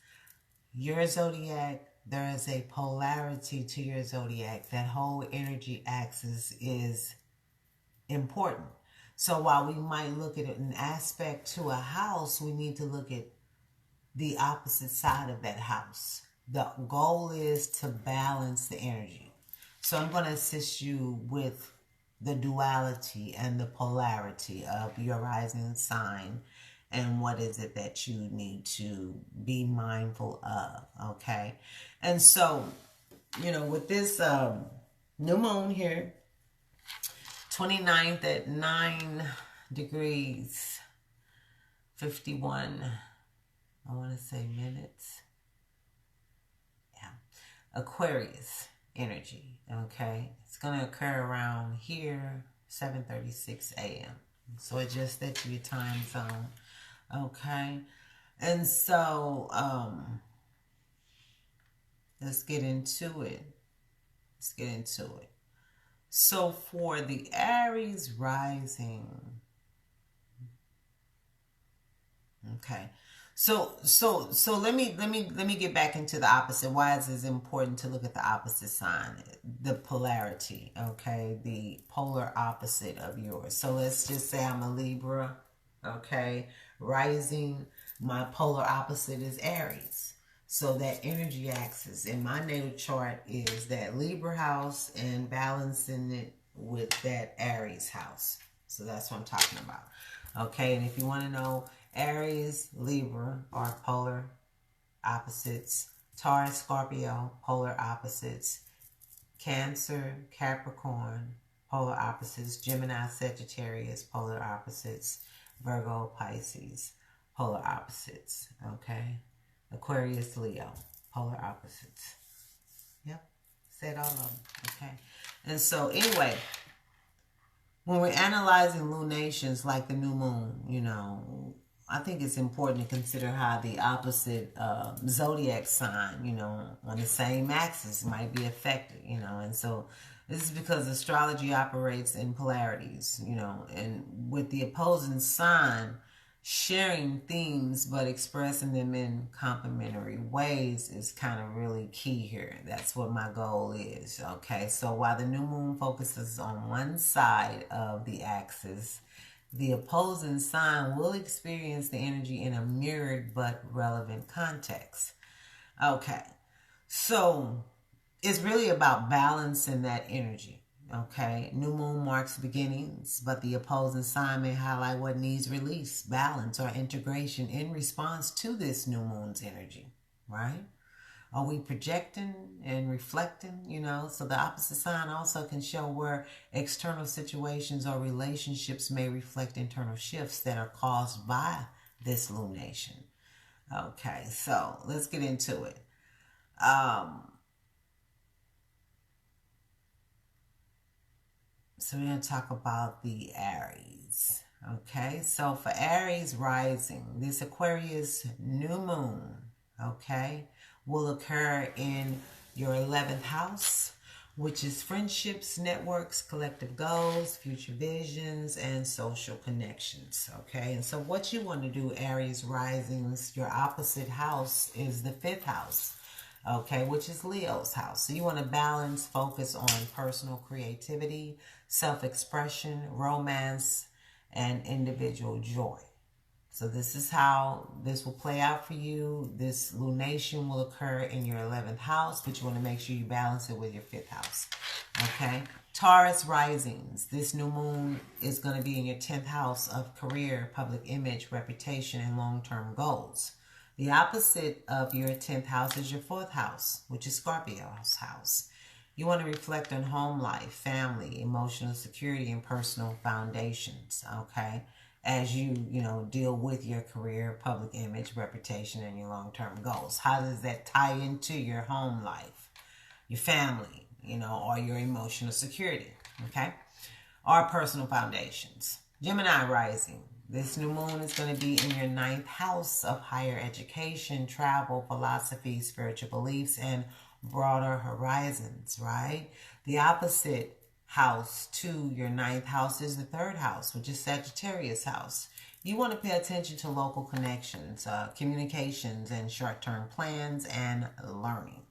Your zodiac, there is a polarity to your zodiac. That whole energy axis is important. So while we might look at an aspect to a house, we need to look at the opposite side of that house. The goal is to balance the energy. So I'm going to assist you with the duality and the polarity of your rising sign and what is it that you need to be mindful of, okay? And so, with this new moon here, 29th at 9 degrees, 51, I want to say minutes. Aquarius energy, okay? It's going to occur around here, 7:36 a.m. So adjust that to your time zone, okay? And so, let's get into it. So for the Aries rising, okay. So let me get back into the opposite. Why is it important to look at the opposite sign? The polarity, okay? The polar opposite of yours. So let's just say I'm a Libra, okay? Rising, my polar opposite is Aries. So that energy axis in my natal chart is that Libra house and balancing it with that Aries house. So that's what I'm talking about. Okay, and if you want to know, Aries, Libra are polar opposites. Taurus, Scorpio, polar opposites. Cancer, Capricorn, polar opposites. Gemini, Sagittarius, polar opposites. Virgo, Pisces, polar opposites. Okay. Aquarius, Leo, polar opposites. Yep. Said all of them. Okay. And so anyway, when we're analyzing lunations like the new moon, you know, I think it's important to consider how the opposite zodiac sign, you know, on the same axis might be affected, you know. And so this is because astrology operates in polarities, you know, and with the opposing sign sharing themes but expressing them in complementary ways is kind of really key here. That's what my goal is. Okay, so while the new moon focuses on one side of the axis, the opposing sign will experience the energy in a mirrored but relevant context. Okay, so it's really about balancing that energy. Okay, new moon marks beginnings, but the opposing sign may highlight what needs release, balance, or integration in response to this new moon's energy, right? Are we projecting and reflecting, you know? So the opposite sign also can show where external situations or relationships may reflect internal shifts that are caused by this lunation. Okay, so let's get into it. So we're going to talk about the Aries. Okay, so for Aries rising, this Aquarius new moon, okay, will occur in your 11th house, which is friendships, networks, collective goals, future visions, and social connections. Okay, and so what you want to do, Aries risings, your opposite house is the 5th house. Okay, which is Leo's house. So you want to balance, focus on personal creativity, self-expression, romance, and individual joy. So this is how this will play out for you. This lunation will occur in your 11th house, but you want to make sure you balance it with your 5th house. Okay, Taurus risings. This new moon is going to be in your 10th house of career, public image, reputation, and long-term goals. The opposite of your 10th house is your 4th house, which is Scorpio's house. You want to reflect on home life, family, emotional security, and personal foundations, okay? As you deal with your career, public image, reputation, and your long-term goals. How does that tie into your home life, your family, or your emotional security, okay? Or personal foundations. Gemini rising. This new moon is going to be in your 9th house of higher education, travel, philosophy, spiritual beliefs, and broader horizons, right? The opposite house to your 9th house is the 3rd house, which is Sagittarius house. You want to pay attention to local connections, communications, and short-term plans and learning.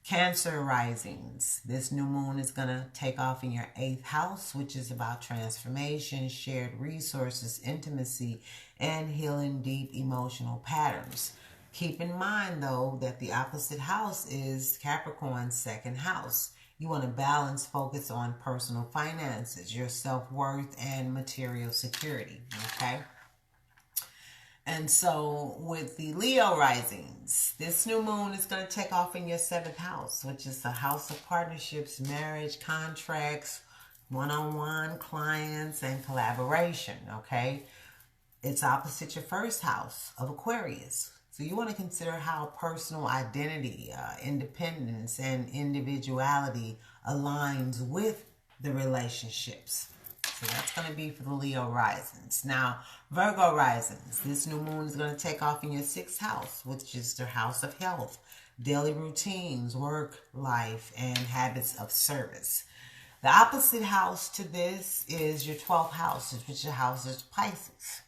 Cancer risings. This new moon is going to take off in your 8th house, which is about transformation, shared resources, intimacy, and healing deep emotional patterns. Keep in mind, though, that the opposite house is Capricorn's 2nd house. You want to balance, focus on personal finances, your self-worth, and material security, okay? And so with the Leo risings, this new moon is going to take off in your 7th house, which is the house of partnerships, marriage, contracts, one-on-one clients, and collaboration, okay? It's opposite your 1st house of Aquarius. So you want to consider how personal identity, independence, and individuality aligns with the relationships. So that's going to be for the Leo risings. Now, Virgo risings. This new moon is going to take off in your 6th house, which is the house of health, daily routines, work, life, and habits of service. The opposite house to this is your 12th house, which is your house of Pisces.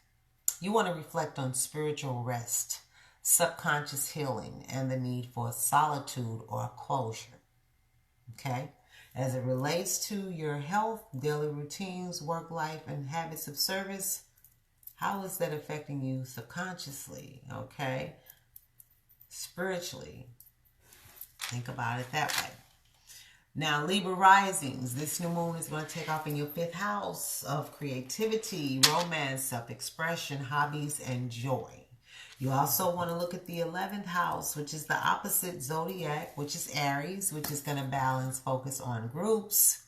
You want to reflect on spiritual rest, subconscious healing, and the need for solitude or closure. Okay? As it relates to your health, daily routines, work life, and habits of service, how is that affecting you subconsciously? Okay? Spiritually. Think about it that way. Now, Libra risings. This new moon is going to take off in your 5th house of creativity, romance, self-expression, hobbies, and joy. You also want to look at the 11th house, which is the opposite zodiac, which is Aries, which is going to balance focus on groups,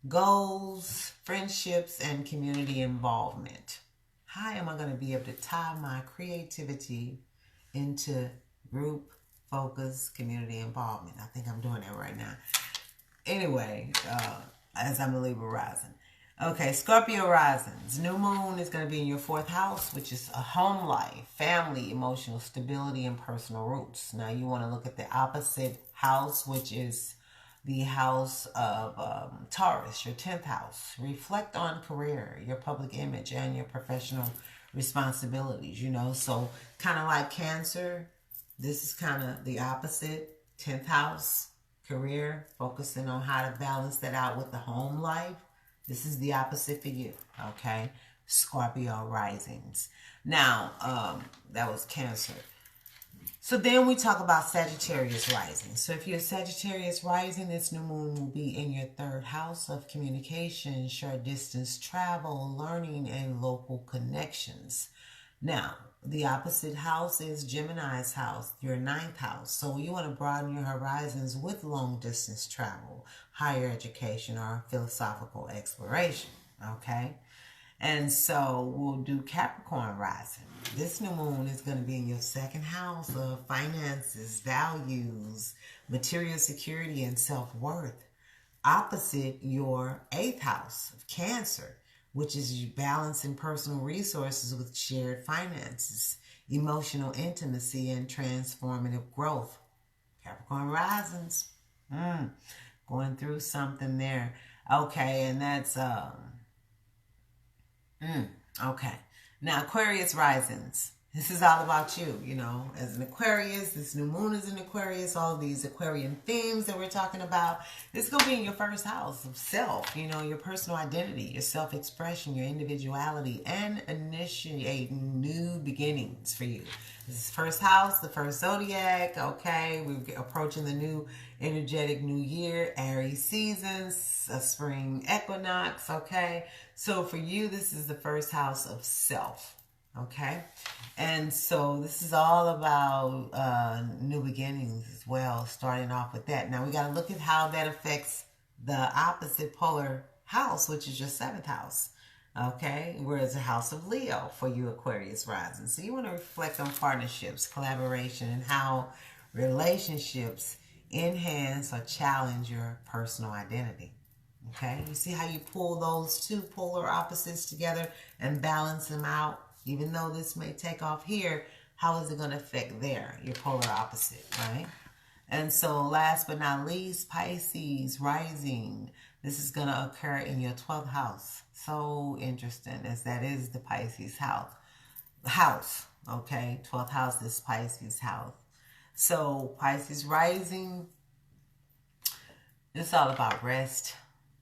goals, friendships, and community involvement. How am I going to be able to tie my creativity into group, focus, community involvement? I think I'm doing that right now. Anyway, as I'm a Libra rising. Okay, Scorpio risings. New moon is going to be in your 4th house, which is a home life, family, emotional stability, and personal roots. Now you want to look at the opposite house, which is the house of Taurus, your 10th house. Reflect on career, your public image, and your professional responsibilities, you know. So kind of like Cancer, this is kind of the opposite. 10th house, career, focusing on how to balance that out with the home life. This is the opposite for you, okay? Scorpio risings. Now, that was Cancer. So then we talk about Sagittarius rising. So if you're Sagittarius rising, this new moon will be in your 3rd house of communication, short distance travel, learning, and local connections. Now, the opposite house is Gemini's house, your 9th house. So you want to broaden your horizons with long distance travel, higher education, or philosophical exploration, okay? And so we'll do Capricorn rising. This new moon is going to be in your 2nd house of finances, values, material security, and self-worth. Opposite your 8th house of Cancer, which is you balancing personal resources with shared finances, emotional intimacy, and transformative growth. Capricorn risings. Going through something there. Okay, and that's okay. Now, Aquarius risings. This is all about you, you know. As an Aquarius, this new moon is in Aquarius. All these Aquarian themes that we're talking about. This is going to be in your 1st house of self, you know, your personal identity, your self-expression, your individuality, and initiating new beginnings for you. This is 1st house, the 1st zodiac, okay? We're approaching the new energetic new year, Aries seasons, a spring equinox, okay? So for you, this is the 1st house of self. Okay, and so this is all about new beginnings as well, starting off with that. Now we got to look at how that affects the opposite polar house, which is your 7th house. Okay, whereas the house of Leo for you Aquarius rising. So you want to reflect on partnerships, collaboration, and how relationships enhance or challenge your personal identity. Okay, you see how you pull those two polar opposites together and balance them out? Even though this may take off here, how is it going to affect there, your polar opposite, right? And so last but not least, Pisces rising. This is going to occur in your 12th house. So interesting, as that is the Pisces house, okay? 12th house is Pisces house. So Pisces rising, it's all about rest,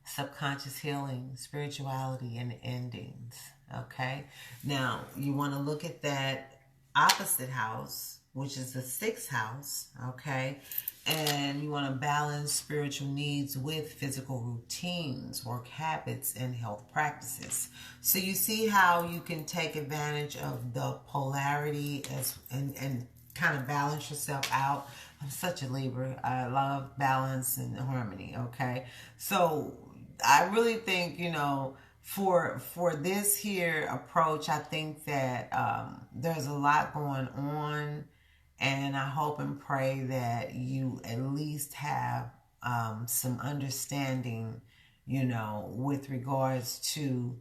subconscious healing, spirituality, and endings. Okay, now you want to look at that opposite house, which is the 6th house. Okay, and you want to balance spiritual needs with physical routines, work habits, and health practices. So you see how you can take advantage of the polarity and kind of balance yourself out. I'm such a Libra. I love balance and harmony. Okay, so I really think, you know, for this here approach, I think that there's a lot going on, and I hope and pray that you at least have some understanding, you know, with regards to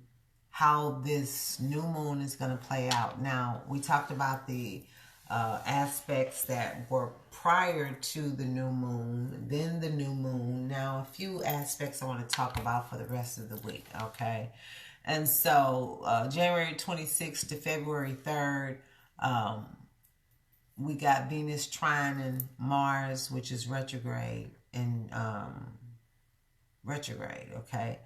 how this new moon is going to play out. Now, we talked about the aspects that were prior to the new moon, then the new moon. Now, a few aspects I want to talk about for the rest of the week, okay? And so, January 26th to February 3rd, we got Venus trining Mars, which is retrograde, okay?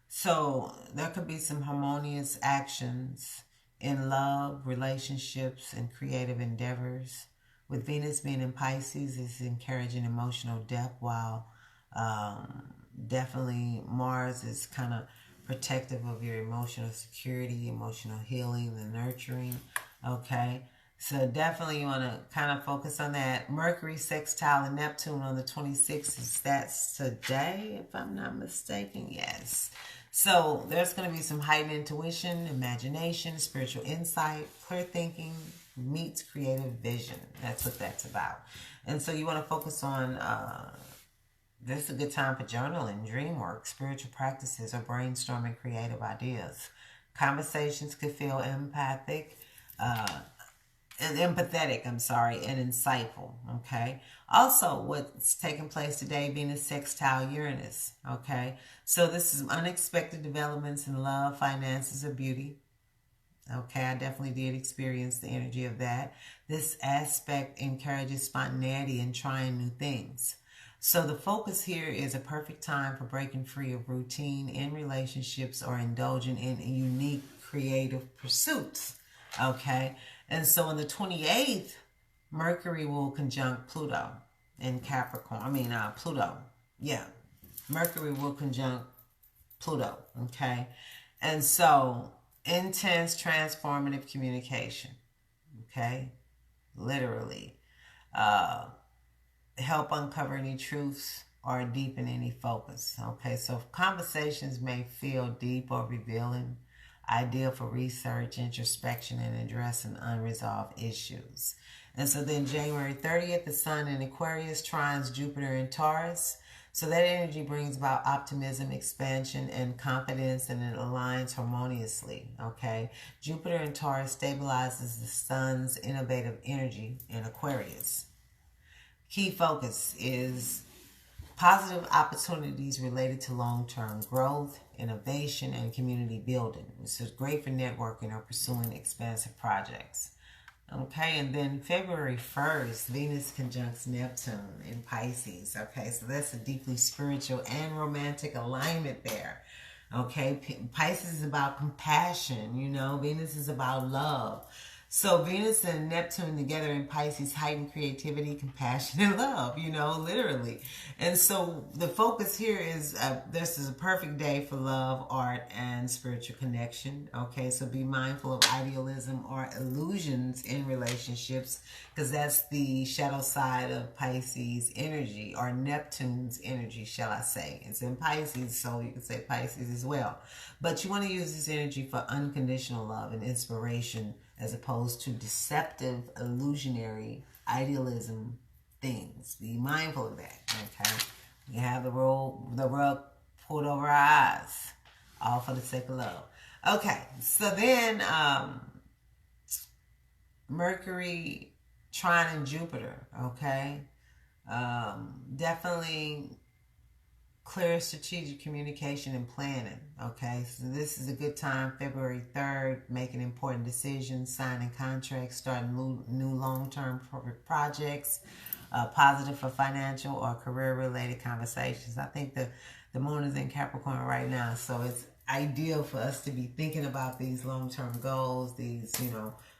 So, there could be some harmonious actions in love, relationships, and creative endeavors. With Venus being in Pisces, it's encouraging emotional depth, while definitely Mars is kind of protective of your emotional security, emotional healing, the nurturing. Okay, So definitely you want to kind of focus on that. Mercury sextile and Neptune on the 26th. That's today, if I'm not mistaken. Yes. So there's going to be some heightened intuition, imagination, spiritual insight, clear thinking meets creative vision. That's what that's about. And so you want to focus on this is a good time for journaling, dream work, spiritual practices, or brainstorming creative ideas. Conversations could feel empathic, and empathetic, and insightful, okay? Also, what's taking place today, Venus sextile Uranus, okay? So this is unexpected developments in love, finances, or beauty. Okay, I definitely did experience the energy of that. This aspect encourages spontaneity and trying new things. So the focus here is a perfect time for breaking free of routine in relationships or indulging in unique creative pursuits. Okay, and so on the 28th, Mercury will conjunct Pluto in Capricorn. Pluto. Yeah, Mercury will conjunct Pluto. Okay, and so intense transformative communication. Okay, literally. Help uncover any truths or deepen any focus. Okay, so conversations may feel deep or revealing, ideal for research, introspection, and addressing unresolved issues. And so then January 30th, the Sun in Aquarius trines Jupiter in Taurus. So that energy brings about optimism, expansion, and confidence, and it aligns harmoniously, okay? Jupiter in Taurus stabilizes the Sun's innovative energy in Aquarius. Key focus is positive opportunities related to long-term growth, innovation, and community building. This is great for networking or pursuing expansive projects. Okay, and then February 1st, Venus conjuncts Neptune in Pisces. Okay, so that's a deeply spiritual and romantic alignment there. Okay, Pisces is about compassion, Venus is about love. So Venus and Neptune together in Pisces heighten creativity, compassion, and love, literally. And so the focus here is this is a perfect day for love, art, and spiritual connection. Okay, so be mindful of idealism or illusions in relationships, because that's the shadow side of Pisces energy, or Neptune's energy, shall I say. It's in Pisces, so you can say Pisces as well. But you want to use this energy for unconditional love and inspiration, as opposed to deceptive, illusionary, idealism things. Be mindful of that, okay? You have the rug pulled over our eyes, all for the sake of love. Okay, so then Mercury trining Jupiter, okay? Definitely clear strategic communication and planning. Okay, so this is a good time, February 3rd, making important decisions, signing contracts, starting new long-term projects, positive for financial or career-related conversations. I think the moon is in Capricorn right now, so it's ideal for us to be thinking about these long-term goals, these,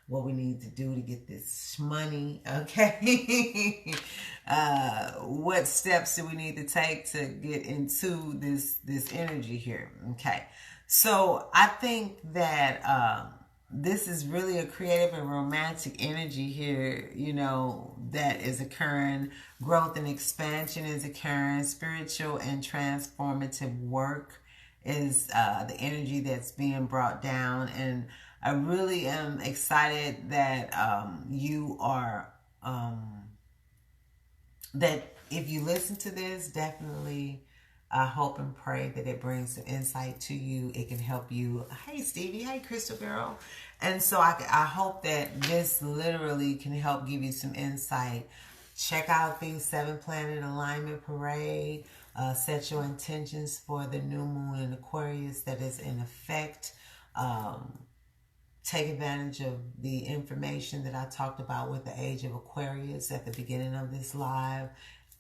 what we need to do to get this money, okay? What steps do we need to take to get into this energy here, okay? So I think that this is really a creative and romantic energy here, that is occurring. Growth and expansion is occurring. Spiritual and transformative work is the energy that's being brought down. And I really am excited that you are, that if you listen to this, definitely I hope and pray that it brings some insight to you. It can help you. Hey, Stevie. Hey, Crystal Girl. And so I hope that this literally can help give you some insight. Check out the 7-planet alignment parade. Set your intentions for the new moon in Aquarius that is in effect. Take advantage of the information that I talked about with the age of Aquarius at the beginning of this live.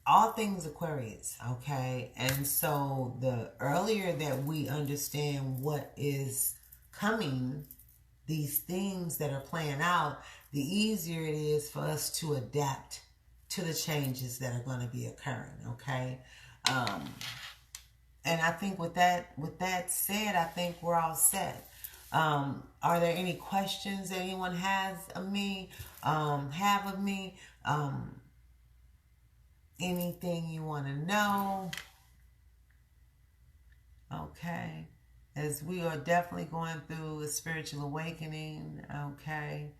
All things Aquarius, okay? And so the earlier that we understand what is coming, these things that are playing out, the easier it is for us to adapt to the changes that are going to be occurring, okay? And I think with that said, I think we're all set. Are there any questions that anyone has of me? Have of me? Anything you want to know? Okay. As we are definitely going through a spiritual awakening, okay?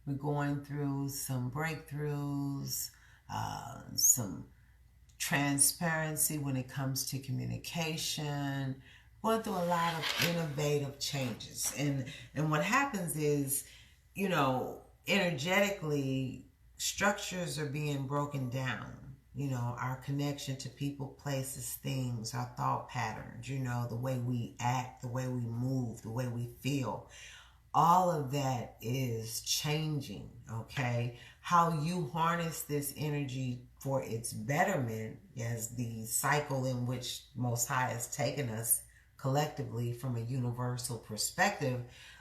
We're going through some breakthroughs, some transparency when it comes to communication, going through a lot of innovative changes. And what happens is, you know, energetically, structures are being broken down. You know, our connection to people, places, things, our thought patterns, you know, the way we act, the way we move, the way we feel. All of that is changing, okay? How you harness this energy for its betterment, as the cycle in which Most High has taken us collectively from a universal perspective,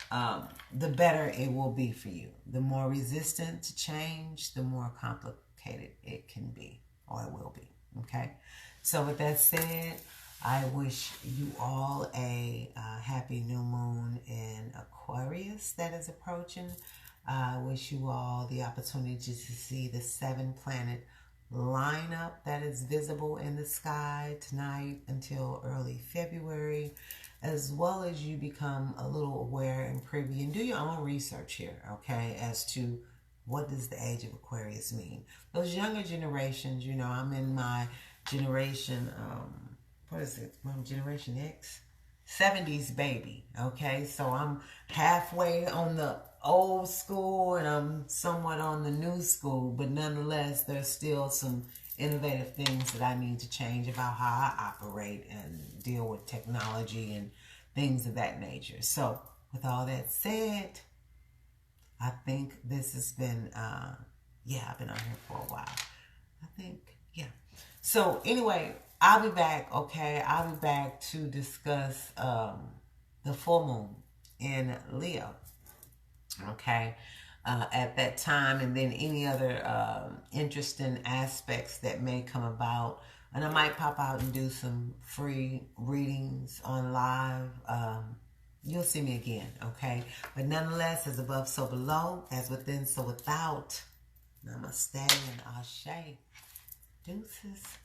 the better it will be for you. The more resistant to change, the more complicated it can be, or it will be, okay? So with that said, I wish you all a happy new moon in Aquarius that is approaching. I wish you all the opportunity to see the 7-planet lineup that is visible in the sky tonight until early February, as well as you become a little aware and privy and do your own research here, okay, as to what does the age of Aquarius mean. Those younger generations, you know, I'm in my generation, what is it? I'm Generation X? 70s baby, okay? So I'm halfway on the old school and I'm somewhat on the new school, but nonetheless, there's still some innovative things that I need to change about how I operate and deal with technology and things of that nature. So with all that said, I think this has been, I've been on here for a while. I think, yeah. So anyway, I'll be back, okay? I'll be back to discuss the full moon in Leo, okay? At that time, and then any other interesting aspects that may come about. And I might pop out and do some free readings on live. You'll see me again, okay? But nonetheless, as above, so below, as within, so without. Namaste and Ashe. Deuces.